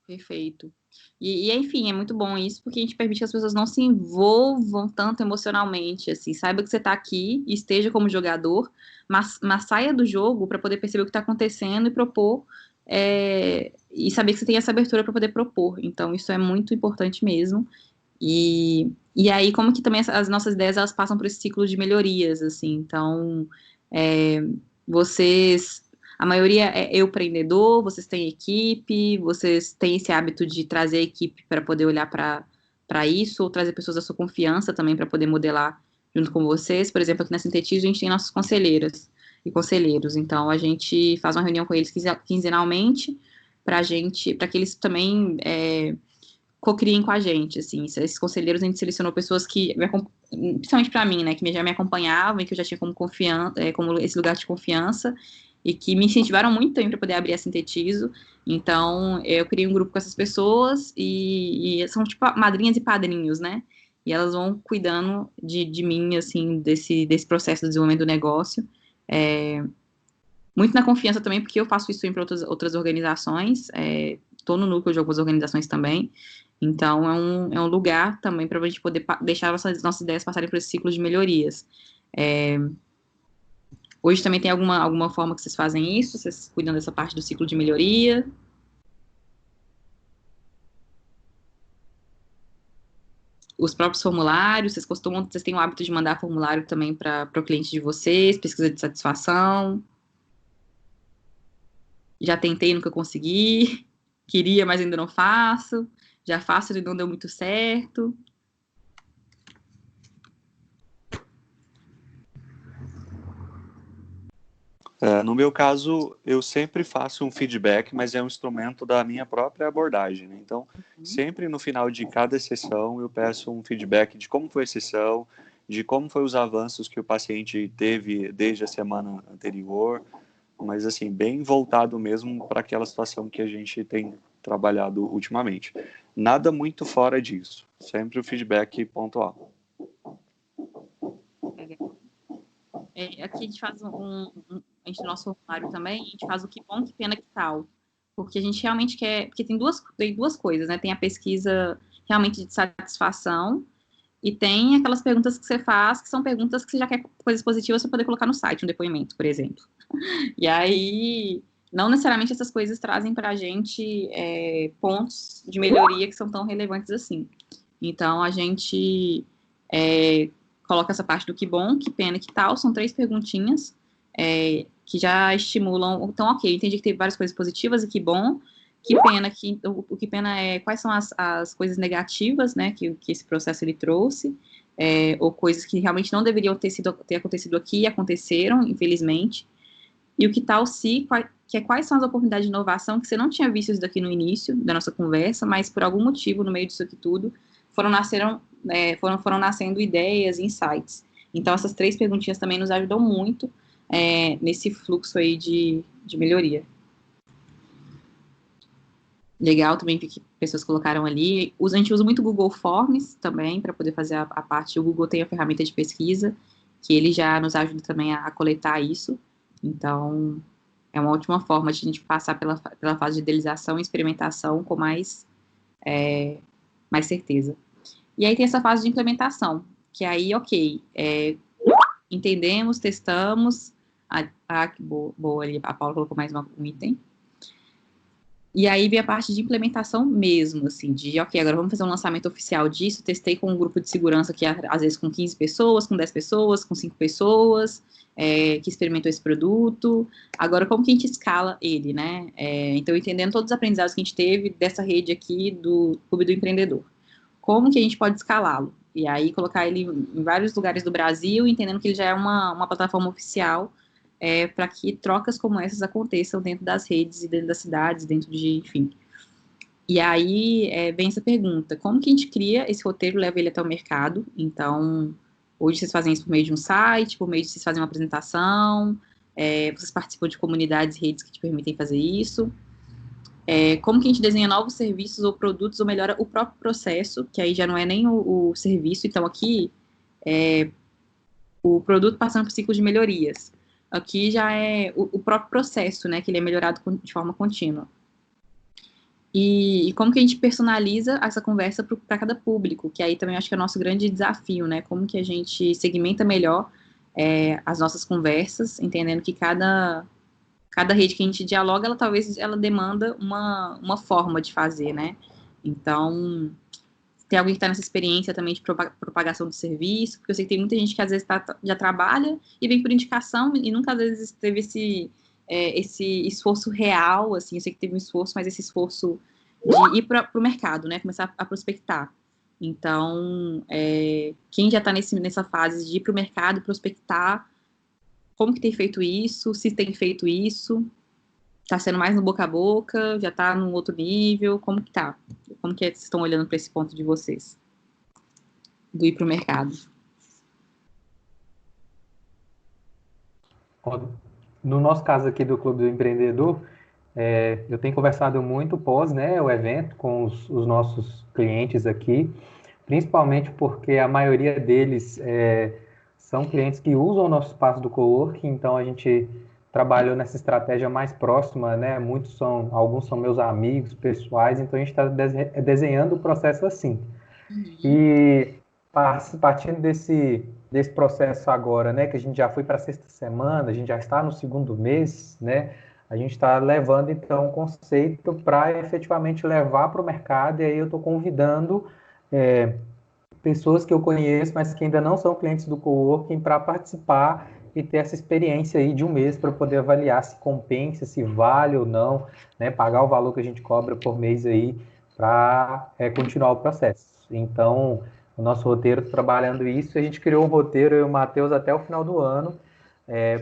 Perfeito. Enfim, é muito bom isso, porque a gente permite que as pessoas não se envolvam tanto emocionalmente, assim, saiba que você está aqui, esteja como jogador, mas saia do jogo para poder perceber o que está acontecendo e propor, e saber que você tem essa abertura para poder propor. Então, isso é muito importante mesmo. E aí, como que também as nossas ideias, elas passam por esse ciclo de melhorias, assim, então, a maioria é empreendedor, vocês têm equipe, vocês têm esse hábito de trazer a equipe para poder olhar para isso, ou trazer pessoas da sua confiança também para poder modelar junto com vocês. Por exemplo, aqui na Sintetizo a gente tem nossas conselheiras e conselheiros, então a gente faz uma reunião com eles quinzenalmente para que eles também co-criem com a gente, assim. Esses conselheiros, a gente selecionou pessoas que, principalmente para mim, né, que já me acompanhavam e que eu já tinha como esse lugar de confiança, e que me incentivaram muito também para poder abrir a Sintetizo. Então, eu criei um grupo com essas pessoas, e são tipo madrinhas e padrinhos, né, e elas vão cuidando de mim, assim, desse processo de desenvolvimento do negócio, muito na confiança também, porque eu faço isso para outras organizações, estou no núcleo de algumas organizações também, então é um lugar também para a gente poder deixar nossas ideias passarem por esse ciclo de melhorias. Hoje também tem alguma forma que vocês fazem isso? Vocês cuidam dessa parte do ciclo de melhoria? Os próprios formulários, vocês têm o hábito de mandar formulário também para o cliente de vocês, pesquisa de satisfação? Já tentei, nunca consegui. Queria, mas ainda não faço. Já faço e não deu muito certo. No meu caso, eu sempre faço um feedback, mas é um instrumento da minha própria abordagem, né? Então, sempre no final de cada sessão, eu peço um feedback de como foi a sessão, de como foi os avanços que o paciente teve desde a semana anterior, mas assim, bem voltado mesmo para aquela situação que a gente tem trabalhado ultimamente. Nada muito fora disso, sempre o feedback pontual. Aqui a gente faz a gente, no nosso formulário também, a gente faz o que bom, que pena, que tal. Porque a gente realmente quer, porque tem duas coisas, né? Tem a pesquisa realmente de satisfação e tem aquelas perguntas que você faz, que são perguntas que você já quer coisas positivas para poder colocar no site, um depoimento, por exemplo. E aí, não necessariamente essas coisas trazem para a gente pontos de melhoria que são tão relevantes assim. Então, a gente coloca essa parte do que bom, que pena, que tal, são 3 perguntinhas que já estimulam, então, ok, entendi que teve várias coisas positivas e que bom, que pena o que pena é quais são as coisas negativas, né, que esse processo ele trouxe, ou coisas que realmente não deveriam ter acontecido aqui e aconteceram, infelizmente. E o que tal se, quais são as oportunidades de inovação que você não tinha visto isso daqui no início da nossa conversa, mas por algum motivo, no meio disso aqui tudo, foram nascendo ideias, insights. Então, essas 3 perguntinhas também nos ajudam muito nesse fluxo aí de melhoria. Legal também que pessoas colocaram ali. A gente usa muito o Google Forms também para poder fazer a parte. O Google tem a ferramenta de pesquisa, que ele já nos ajuda também a coletar isso. Então, é uma ótima forma de a gente passar pela fase de idealização e experimentação com mais certeza. E aí tem essa fase de implementação, que aí, ok, entendemos, testamos. Que boa ali, a Paula colocou mais um item. E aí vem a parte de implementação mesmo, assim, ok, agora vamos fazer um lançamento oficial disso, testei com um grupo de segurança que às vezes com 15 pessoas, com 10 pessoas, com 5 pessoas, que experimentou esse produto, agora como que a gente escala ele, né? Então, entendendo todos os aprendizados que a gente teve dessa rede aqui do Clube do Empreendedor, como que a gente pode escalá-lo? E aí colocar ele em vários lugares do Brasil, entendendo que ele já é uma plataforma oficial, para que trocas como essas aconteçam dentro das redes e dentro das cidades, enfim. E aí vem essa pergunta, como que a gente cria esse roteiro, leva ele até o mercado? Então, hoje vocês fazem isso por meio de um site, por meio de vocês fazem uma apresentação, vocês participam de comunidades e redes que te permitem fazer isso. Como que a gente desenha novos serviços ou produtos, ou melhora o próprio processo, que aí já não é nem o serviço, então aqui o produto passando por ciclo de melhorias. Aqui já é o próprio processo, né, que ele é melhorado de forma contínua. E como que a gente personaliza essa conversa para cada público, que aí também acho que é o nosso grande desafio, né, como que a gente segmenta melhor as nossas conversas, entendendo que cada rede que a gente dialoga, ela demanda uma forma de fazer, né, então tem alguém que está nessa experiência também de propagação do serviço, porque eu sei que tem muita gente que às vezes já trabalha e vem por indicação e nunca às vezes teve esse esforço real, assim, eu sei que teve um esforço, mas esse esforço de ir para o mercado, né, começar a prospectar. Então, quem já está nessa fase de ir para o mercado, prospectar, como que tem feito isso, se tem feito isso, está sendo mais no boca a boca, já está num outro nível, como que tá? Como que vocês estão olhando para esse ponto de vocês? Do ir para o mercado. No nosso caso aqui do Clube do Empreendedor, eu tenho conversado muito pós, né, o evento com os nossos clientes aqui, principalmente porque a maioria deles são clientes que usam o nosso espaço do coworking, então a gente trabalhou nessa estratégia mais próxima, né? Alguns são meus amigos pessoais, então a gente está desenhando o processo assim. E partindo desse processo agora, né? Que a gente já foi para a 6ª semana, a gente já está no 2º mês, né? A gente está levando então o conceito para efetivamente levar para o mercado, e aí eu estou convidando pessoas que eu conheço, mas que ainda não são clientes do coworking, para participar e ter essa experiência aí de um mês para poder avaliar se compensa, se vale ou não, né, pagar o valor que a gente cobra por mês aí para continuar o processo. Então, o nosso roteiro trabalhando isso, a gente criou um roteiro, eu e o Matheus, até o final do ano,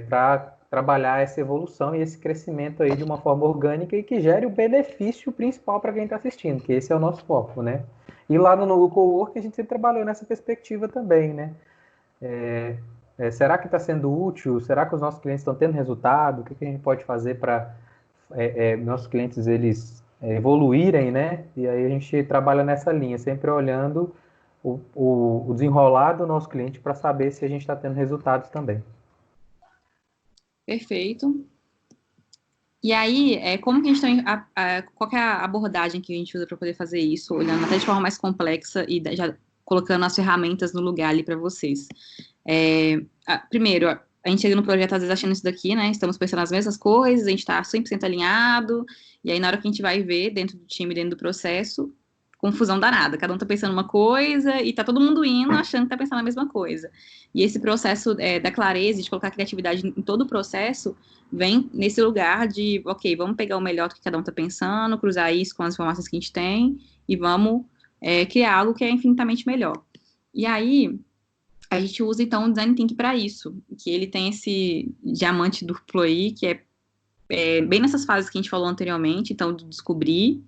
para trabalhar essa evolução e esse crescimento aí de uma forma orgânica e que gere o benefício principal para quem está assistindo, que esse é o nosso foco, né? E lá no coworking a gente sempre trabalhou nessa perspectiva também, né? Será que está sendo útil? Será que os nossos clientes estão tendo resultado? O que a gente pode fazer para nossos clientes eles evoluírem, né? E aí a gente trabalha nessa linha, sempre olhando o desenrolar do nosso cliente para saber se a gente está tendo resultados também. Perfeito. E aí, como que a gente qual que é a abordagem que a gente usa para poder fazer isso, olhando até de forma mais complexa e já colocando as ferramentas no lugar ali para vocês? Primeiro, a gente chega no projeto às vezes achando isso daqui, né? Estamos pensando as mesmas coisas, a gente está 100% alinhado, e aí na hora que a gente vai ver dentro do time, dentro do processo, confusão danada, cada um tá pensando uma coisa e tá todo mundo indo achando que tá pensando a mesma coisa. E esse processo da clareza, de colocar a criatividade em todo o processo, vem nesse lugar de, ok, vamos pegar o melhor do que cada um tá pensando, cruzar isso com as informações que a gente tem e vamos criar algo que é infinitamente melhor. E aí, a gente usa, então, o Design Thinking para isso, que ele tem esse diamante duplo aí, que é bem nessas fases que a gente falou anteriormente, então, do descobrir,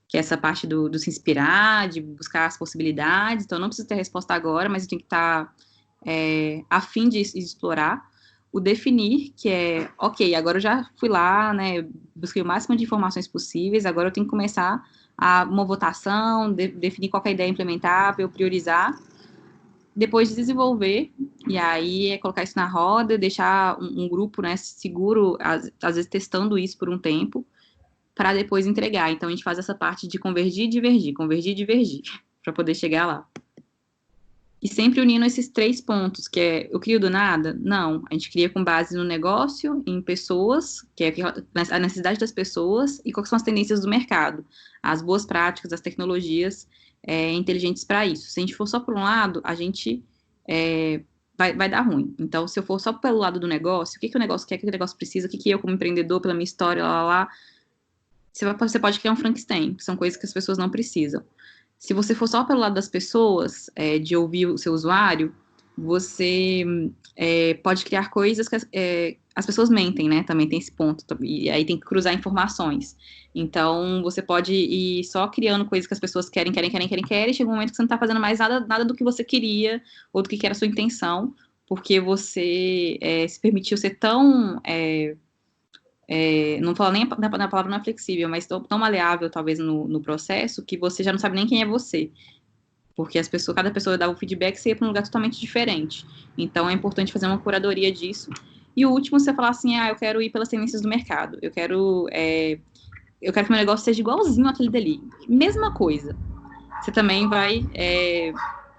que é essa parte do se inspirar, de buscar as possibilidades, então, não precisa ter resposta agora, mas tem que estar a fim de explorar. O definir, que é, ok, agora eu já fui lá, né, busquei o máximo de informações possíveis, agora eu tenho que começar uma votação, definir qual é a ideia implementável, priorizar, depois de desenvolver, e aí colocar isso na roda, deixar um grupo, né, seguro, às vezes testando isso por um tempo, para depois entregar. Então, a gente faz essa parte de convergir e divergir, para poder chegar lá. E sempre unindo esses 3 pontos, que é, eu crio do nada? Não, a gente cria com base no negócio, em pessoas, que é a necessidade das pessoas, e quais são as tendências do mercado, as boas práticas, as tecnologias inteligentes para isso. Se a gente for só por um lado, a gente vai dar ruim. Então, se eu for só pelo lado do negócio, o que o negócio quer, o que o negócio precisa, o que eu, como empreendedor, pela minha história, lá, você pode criar um Frankenstein, que são coisas que as pessoas não precisam. Se você for só pelo lado das pessoas, de ouvir o seu usuário, você pode criar coisas que as pessoas mentem, né? Também tem esse ponto. E aí tem que cruzar informações. Então, você pode ir só criando coisas que as pessoas querem, e chega um momento que você não está fazendo mais nada do que você queria, ou do que era a sua intenção, porque você se permitiu ser tão... não falo nem na palavra não é flexível, mas tão maleável, talvez, no processo, que você já não sabe nem quem é você. Porque cada pessoa dá um feedback, você ia para um lugar totalmente diferente. Então, é importante fazer uma curadoria disso. E o último, você falar assim, eu quero ir pelas tendências do mercado. Eu quero que o meu negócio seja igualzinho àquele dali. Mesma coisa. Você também vai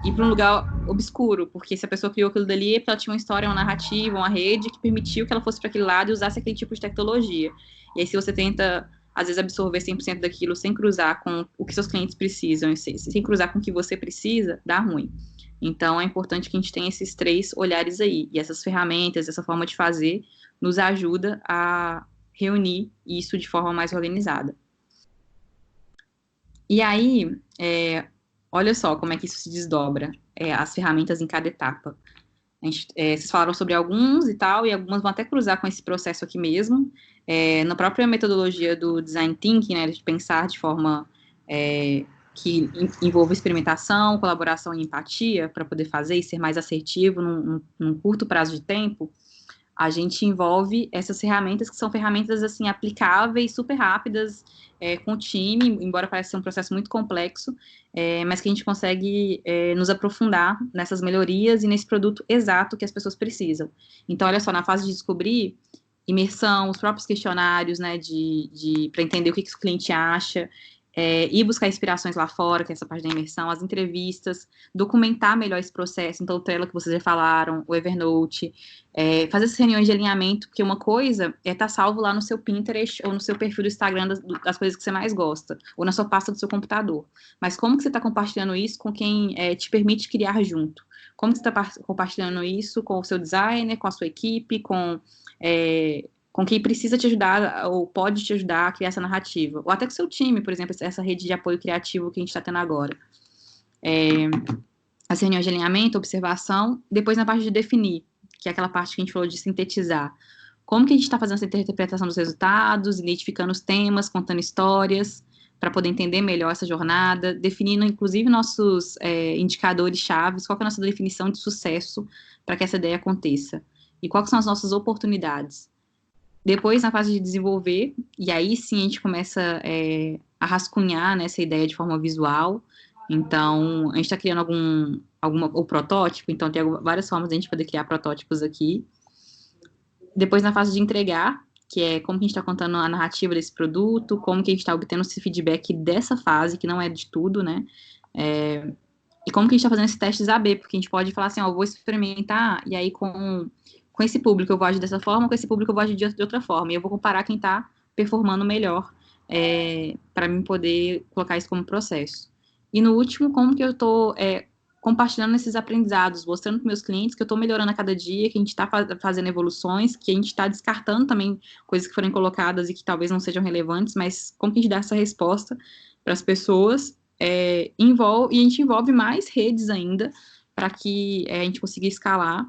ir para um lugar obscuro, porque se a pessoa criou aquilo dali, é porque ela tinha uma história, uma narrativa, uma rede que permitiu que ela fosse para aquele lado e usasse aquele tipo de tecnologia. E aí, se você tenta, às vezes, absorver 100% daquilo sem cruzar com o que seus clientes precisam, sem cruzar com o que você precisa, dá ruim. Então, é importante que a gente tenha esses 3 olhares aí. E essas ferramentas, essa forma de fazer, nos ajuda a reunir isso de forma mais organizada. E aí, olha só como é que isso se desdobra, as ferramentas em cada etapa. Vocês falaram sobre alguns e tal, e algumas vão até cruzar com esse processo aqui mesmo. Na própria metodologia do Design Thinking, né, de pensar de forma que envolva experimentação, colaboração e empatia, para poder fazer e ser mais assertivo num curto prazo de tempo, a gente envolve essas ferramentas que são ferramentas, assim, aplicáveis, super rápidas, com o time, embora pareça ser um processo muito complexo, mas que a gente consegue nos aprofundar nessas melhorias e nesse produto exato que as pessoas precisam. Então, olha só, na fase de descobrir, imersão, os próprios questionários, né, para entender o que o cliente acha, ir buscar inspirações lá fora, que é essa parte da imersão, as entrevistas, documentar melhor esse processo, então o Trello que vocês já falaram, o Evernote, fazer essas reuniões de alinhamento, porque uma coisa é estar salvo lá no seu Pinterest ou no seu perfil do Instagram das coisas que você mais gosta, ou na sua pasta do seu computador, mas como que você está compartilhando isso com quem te permite criar junto? Como que você está compartilhando isso com o seu designer, com a sua equipe, com quem precisa te ajudar ou pode te ajudar a criar essa narrativa. Ou até com o seu time, por exemplo, essa rede de apoio criativo que a gente está tendo agora. As reuniões de alinhamento, observação, depois na parte de definir, que é aquela parte que a gente falou de sintetizar. Como que a gente está fazendo essa interpretação dos resultados, identificando os temas, contando histórias, para poder entender melhor essa jornada, definindo, inclusive, nossos indicadores chaves, qual que é a nossa definição de sucesso para que essa ideia aconteça. E quais são as nossas oportunidades. Depois, na fase de desenvolver, e aí sim a gente começa a rascunhar, né, essa ideia de forma visual. Então, a gente está criando o protótipo, então tem várias formas de a gente poder criar protótipos aqui. Depois, na fase de entregar, que é como que a gente está contando a narrativa desse produto, como que a gente está obtendo esse feedback dessa fase, que não é de tudo, né? E como que a gente está fazendo esses testes AB, porque a gente pode falar assim, eu vou experimentar, e aí com esse público eu vou agir dessa forma, com esse público eu vou agir de outra forma, e eu vou comparar quem está performando melhor, para mim poder colocar isso como processo. E no último, como que eu estou compartilhando esses aprendizados, mostrando para meus clientes que eu estou melhorando a cada dia, que a gente está fazendo evoluções, que a gente está descartando também coisas que foram colocadas e que talvez não sejam relevantes, mas como que a gente dá essa resposta para as pessoas, e a gente envolve mais redes ainda, para que a gente consiga escalar,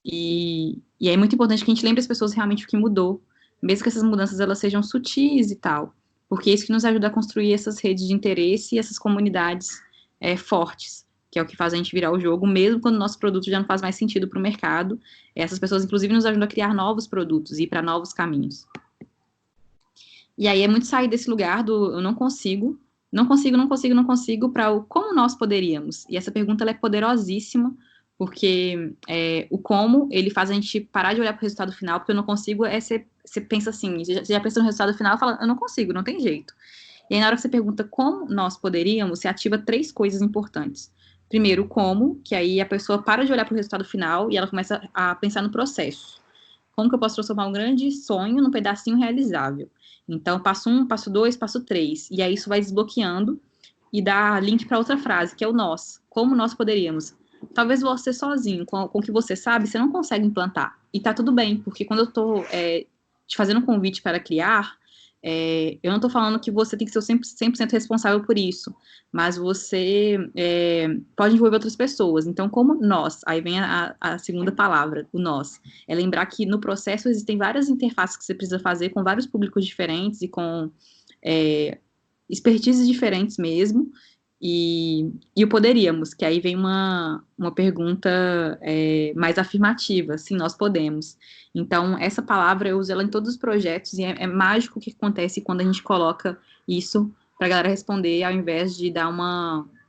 e é muito importante que a gente lembre as pessoas realmente o que mudou, mesmo que essas mudanças elas sejam sutis e tal, porque é isso que nos ajuda a construir essas redes de interesse e essas comunidades fortes, que é o que faz a gente virar o jogo, mesmo quando o nosso produto já não faz mais sentido para o mercado. Essas pessoas, inclusive, nos ajudam a criar novos produtos e ir para novos caminhos. E aí é muito sair desse lugar do eu não consigo, para o como nós poderíamos. E essa pergunta ela é poderosíssima, porque o como, ele faz a gente parar de olhar para o resultado final, porque eu não consigo, você pensa assim, você já pensa no resultado final e fala, eu não consigo, não tem jeito. E aí na hora que você pergunta como nós poderíamos, você ativa 3 coisas importantes. Primeiro, como, que aí a pessoa para de olhar para o resultado final e ela começa a pensar no processo. Como que eu posso transformar um grande sonho num pedacinho realizável? Então, passo 1, passo 2, passo 3. E aí isso vai desbloqueando e dá link para outra frase, que é o nós. Como nós poderíamos? Talvez você sozinho, com o que você sabe, você não consegue implantar. E tá tudo bem, porque quando eu tô te fazendo um convite para criar, eu não estou falando que você tem que ser 100% responsável por isso, mas você pode envolver outras pessoas. Então, como nós, aí vem a segunda palavra, o nós, é lembrar que no processo existem várias interfaces que você precisa fazer com vários públicos diferentes e com expertises diferentes mesmo, e o poderíamos, que aí vem uma pergunta mais afirmativa, sim, nós podemos. Então, essa palavra eu uso ela em todos os projetos, e é mágico o que acontece quando a gente coloca isso para a galera responder, ao invés de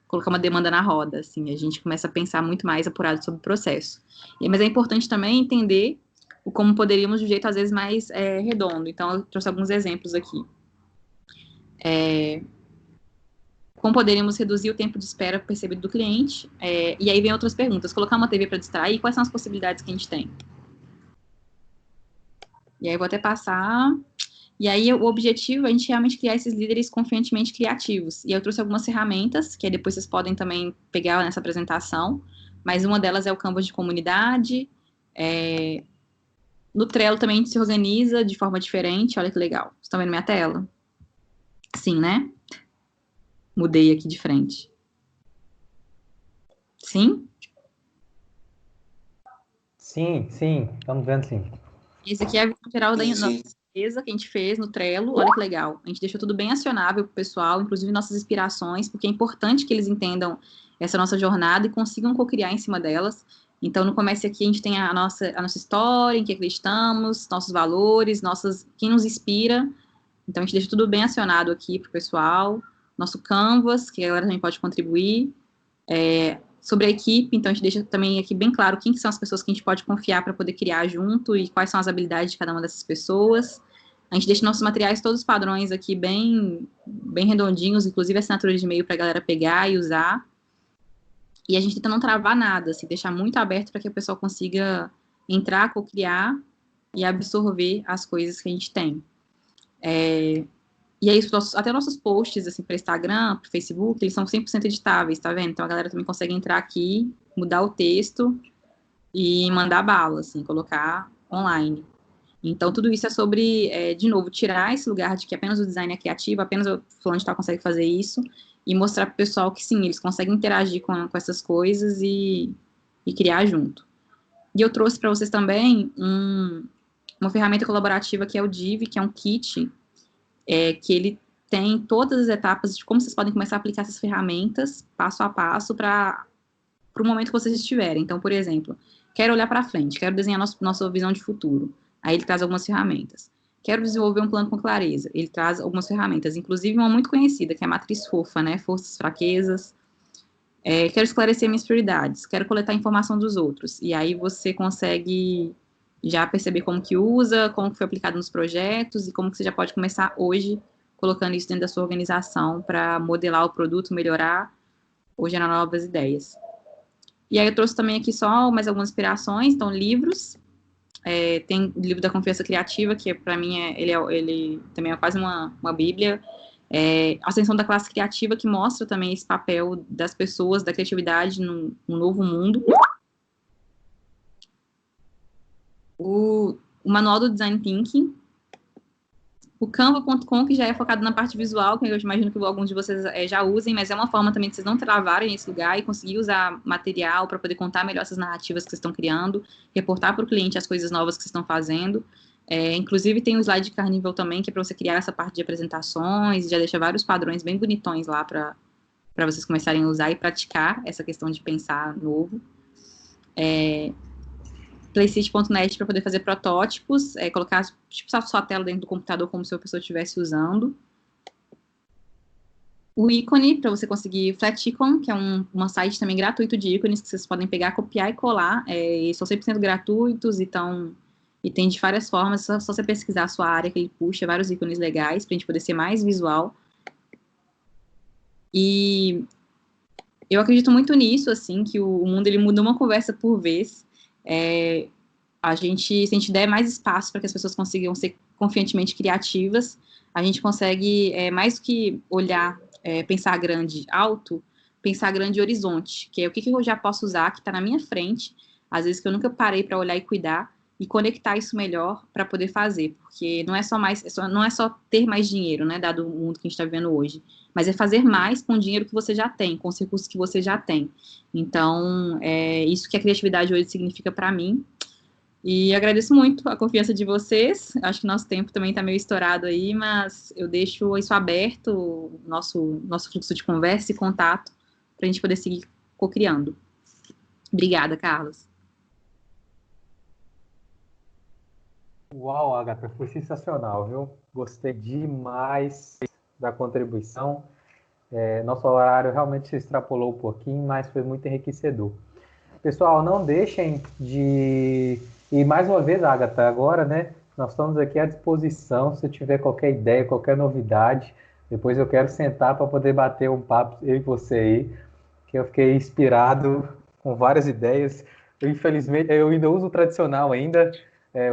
colocar uma demanda na roda, assim, a gente começa a pensar muito mais apurado sobre o processo. Mas é importante também entender o como poderíamos de um jeito, às vezes, mais redondo. Então, eu trouxe alguns exemplos aqui. Como poderíamos reduzir o tempo de espera percebido do cliente? E aí vem outras perguntas. Colocar uma TV para distrair, quais são as possibilidades que a gente tem? E aí eu vou até passar. E aí o objetivo é a gente realmente criar esses líderes confiantemente criativos. E eu trouxe algumas ferramentas, que aí depois vocês podem também pegar nessa apresentação. Mas uma delas é o Canvas de comunidade. No Trello também a gente se organiza de forma diferente. Olha que legal. Vocês estão vendo minha tela? Sim, né? Mudei aqui de frente. Sim? Sim, estamos vendo sim. Esse aqui é a visão geral da nossa empresa que a gente fez no Trello. Olha que legal. A gente deixou tudo bem acionável para o pessoal, inclusive nossas inspirações, porque é importante que eles entendam essa nossa jornada e consigam co-criar em cima delas. Então, no começo aqui, a gente tem a nossa história, em que acreditamos, nossos valores, quem nos inspira. Então, a gente deixa tudo bem acionado aqui para o pessoal. Nosso Canvas, que a galera também pode contribuir. Sobre a equipe, então a gente deixa também aqui bem claro quem que são as pessoas que a gente pode confiar para poder criar junto e quais são as habilidades de cada uma dessas pessoas. A gente deixa nossos materiais todos padrões aqui bem redondinhos, inclusive assinatura de e-mail para a galera pegar e usar. E a gente tenta não travar nada, assim, deixar muito aberto para que o pessoal consiga entrar, co-criar e absorver as coisas que a gente tem. E aí, até nossos posts, assim, para Instagram, para Facebook, eles são 100% editáveis, tá vendo? Então, a galera também consegue entrar aqui, mudar o texto e mandar bala, assim, colocar online. Então, tudo isso é sobre, de novo, tirar esse lugar de que apenas o design é criativo, apenas o fulano de tal consegue fazer isso, e mostrar para o pessoal que, sim, eles conseguem interagir com essas coisas e criar junto. E eu trouxe para vocês também uma ferramenta colaborativa que é o Div, que é um kit que ele tem todas as etapas de como vocês podem começar a aplicar essas ferramentas, passo a passo, para o momento que vocês estiverem. Então, por exemplo, quero olhar para frente, quero desenhar nossa visão de futuro. Aí ele traz algumas ferramentas. Quero desenvolver um plano com clareza. Ele traz algumas ferramentas, inclusive uma muito conhecida, que é a matriz fofa, né? Forças, fraquezas. Quero esclarecer minhas prioridades. Quero coletar informação dos outros. E aí você consegue já perceber como que usa, como que foi aplicado nos projetos e como que você já pode começar hoje colocando isso dentro da sua organização para modelar o produto, melhorar ou gerar novas ideias. E aí eu trouxe também aqui só mais algumas inspirações, então livros, tem o livro da Confiança Criativa, que para mim ele também é quase uma bíblia, Ascensão da classe criativa, que mostra também esse papel das pessoas, da criatividade num novo mundo. O Manual do Design Thinking. O Canva.com, que já é focado na parte visual, que eu imagino que alguns de vocês já usem, mas é uma forma também de vocês não travarem esse lugar e conseguir usar material para poder contar melhor essas narrativas que vocês estão criando, reportar para o cliente as coisas novas que vocês estão fazendo. Inclusive tem o slide de Carnival também, que é para você criar essa parte de apresentações, já deixa vários padrões bem bonitões lá para vocês começarem a usar e praticar essa questão de pensar novo. Playcity.net para poder fazer protótipos, colocar tipo sua tela dentro do computador como se a pessoa estivesse usando. O ícone, para você conseguir Flaticon, que é um site também gratuito de ícones que vocês podem pegar, copiar e colar, e são 100% gratuitos, então, e tem de várias formas, só você pesquisar a sua área que ele puxa, vários ícones legais, para a gente poder ser mais visual. E eu acredito muito nisso, assim, que o mundo ele muda uma conversa por vez. Se a gente der mais espaço para que as pessoas consigam ser confiantemente criativas, a gente consegue, mais do que olhar, pensar grande alto, pensar grande horizonte, que é o que eu já posso usar, que está na minha frente, às vezes que eu nunca parei para olhar e cuidar, e conectar isso melhor para poder fazer, porque não é só ter mais dinheiro, né, dado o mundo que a gente está vivendo hoje, mas é fazer mais com o dinheiro que você já tem, com os recursos que você já tem. Então, é isso que a criatividade hoje significa para mim. E agradeço muito a confiança de vocês. Acho que nosso tempo também está meio estourado aí, mas eu deixo isso aberto, nosso fluxo de conversa e contato, para a gente poder seguir co-criando. Obrigada, Carlos. Uau, Agatha, foi sensacional, viu? Gostei demais da contribuição. Nosso horário realmente se extrapolou um pouquinho, mas foi muito enriquecedor. Pessoal, não deixem de... E mais uma vez, Agatha, agora, né, nós estamos aqui à disposição, se tiver qualquer ideia, qualquer novidade, depois eu quero sentar para poder bater um papo, eu e você aí, que eu fiquei inspirado com várias ideias. Infelizmente, eu ainda uso o tradicional ainda,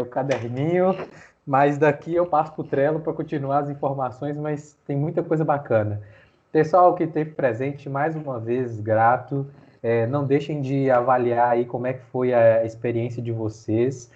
o caderninho, mas daqui eu passo para o Trello para continuar as informações, mas tem muita coisa bacana. Pessoal que esteve presente, mais uma vez, grato. Não deixem de avaliar aí como é que foi a experiência de vocês.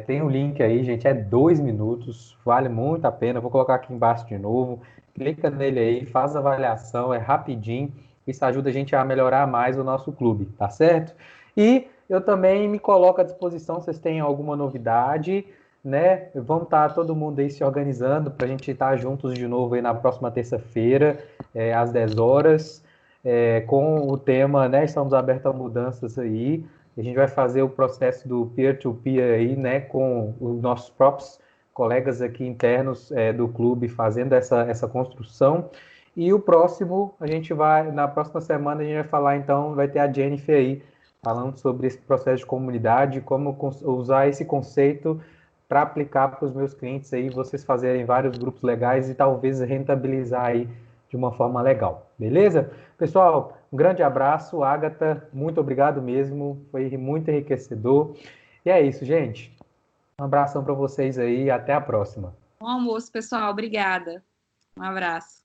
Tem um link aí, gente, 2 minutos, vale muito a pena. Vou colocar aqui embaixo de novo. Clica nele aí, faz a avaliação, é rapidinho. Isso ajuda a gente a melhorar mais o nosso clube, tá certo? E eu também me coloco à disposição, se vocês têm alguma novidade, né? Vamos estar todo mundo aí se organizando para a gente estar juntos de novo aí na próxima terça-feira, às 10 horas, com o tema, né? Estamos abertos a mudanças aí. A gente vai fazer o processo do peer-to-peer aí, né? Com os nossos próprios colegas aqui internos do clube fazendo essa construção. E o próximo, na próxima semana, a gente vai falar, então, vai ter a Jennifer aí, falando sobre esse processo de comunidade, como usar esse conceito para aplicar para os meus clientes aí, vocês fazerem vários grupos legais e talvez rentabilizar aí de uma forma legal, beleza? Pessoal, um grande abraço, Agatha, muito obrigado mesmo, foi muito enriquecedor. E é isso, gente. Um abração para vocês aí, até a próxima. Bom almoço, pessoal, obrigada. Um abraço.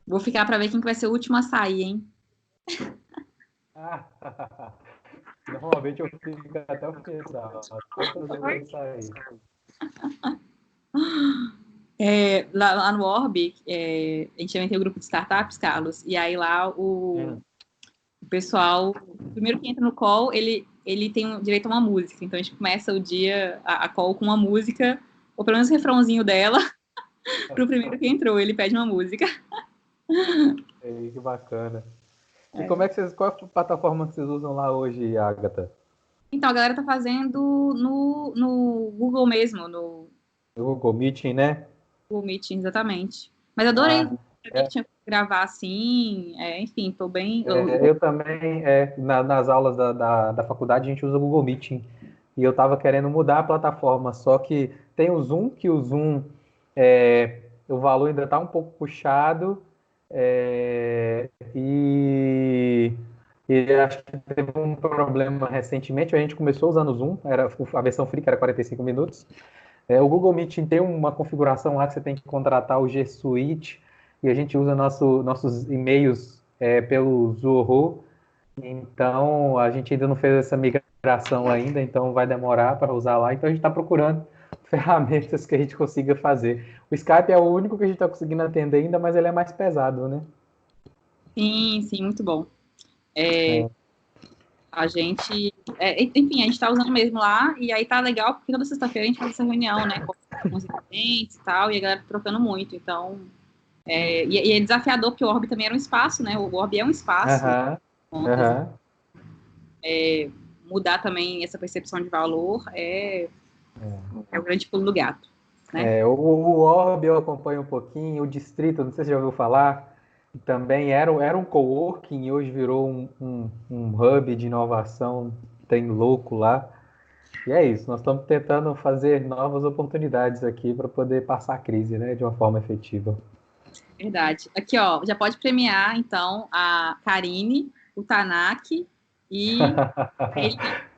Vou ficar para ver quem que vai ser o último a sair, hein? Normalmente eu fico até o final. Lá no Orb, a gente também tem o grupo de startups, Carlos, e aí lá o pessoal, primeiro que entra no call, ele tem direito a uma música, então a gente começa o dia, a call com uma música, ou pelo menos o refrãozinho dela, para o primeiro que entrou, ele pede uma música. Que bacana. E qual é a plataforma que vocês usam lá hoje, Agatha? Então, a galera tá fazendo no Google mesmo, no Google Meeting, né? Google Meeting, exatamente. Mas adorei que tinha que gravar assim, enfim, tô bem... Eu também, nas aulas da faculdade, a gente usa o Google Meeting. E eu estava querendo mudar a plataforma, só que tem o Zoom, o valor ainda está um pouco puxado, e E acho que teve um problema recentemente, a gente começou usando o Zoom, a versão free que era 45 minutos. O Google Meet tem uma configuração lá que você tem que contratar o G Suite, e a gente usa nossos e-mails pelo Zoho, então a gente ainda não fez essa migração ainda, então vai demorar para usar lá, então a gente está procurando ferramentas que a gente consiga fazer. O Skype é o único que a gente está conseguindo atender ainda, mas ele é mais pesado, né? Sim, sim, muito bom. A gente, enfim, a gente tá usando mesmo lá, e aí tá legal, porque toda sexta-feira a gente faz essa reunião, né, com os clientes e tal, e a galera trocando muito, então, e é desafiador, porque o Orb também era um espaço, né, o Orb é um espaço, mudar também essa percepção de valor é o grande pulo do gato, né? O Orb eu acompanho um pouquinho, o Distrito, não sei se você já ouviu falar, também era um coworking e hoje virou um hub de inovação, tem louco lá. E é isso, nós estamos tentando fazer novas oportunidades aqui para poder passar a crise, né, de uma forma efetiva. Verdade. Aqui, ó, já pode premiar, então, a Karine, o Tanak e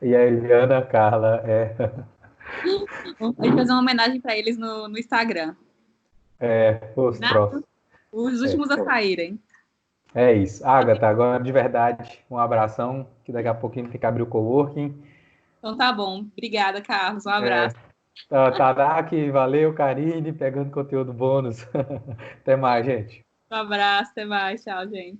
e a Eliana Carla, Vamos fazer uma homenagem para eles no Instagram. Os próximos. Os últimos a saírem. É isso. Agatha, agora de verdade, um abração, que daqui a pouquinho tem que abrir o coworking. Então tá bom. Obrigada, Carlos. Um abraço. Tanak, valeu, Karine, pegando conteúdo bônus. Até mais, gente. Um abraço, até mais. Tchau, gente.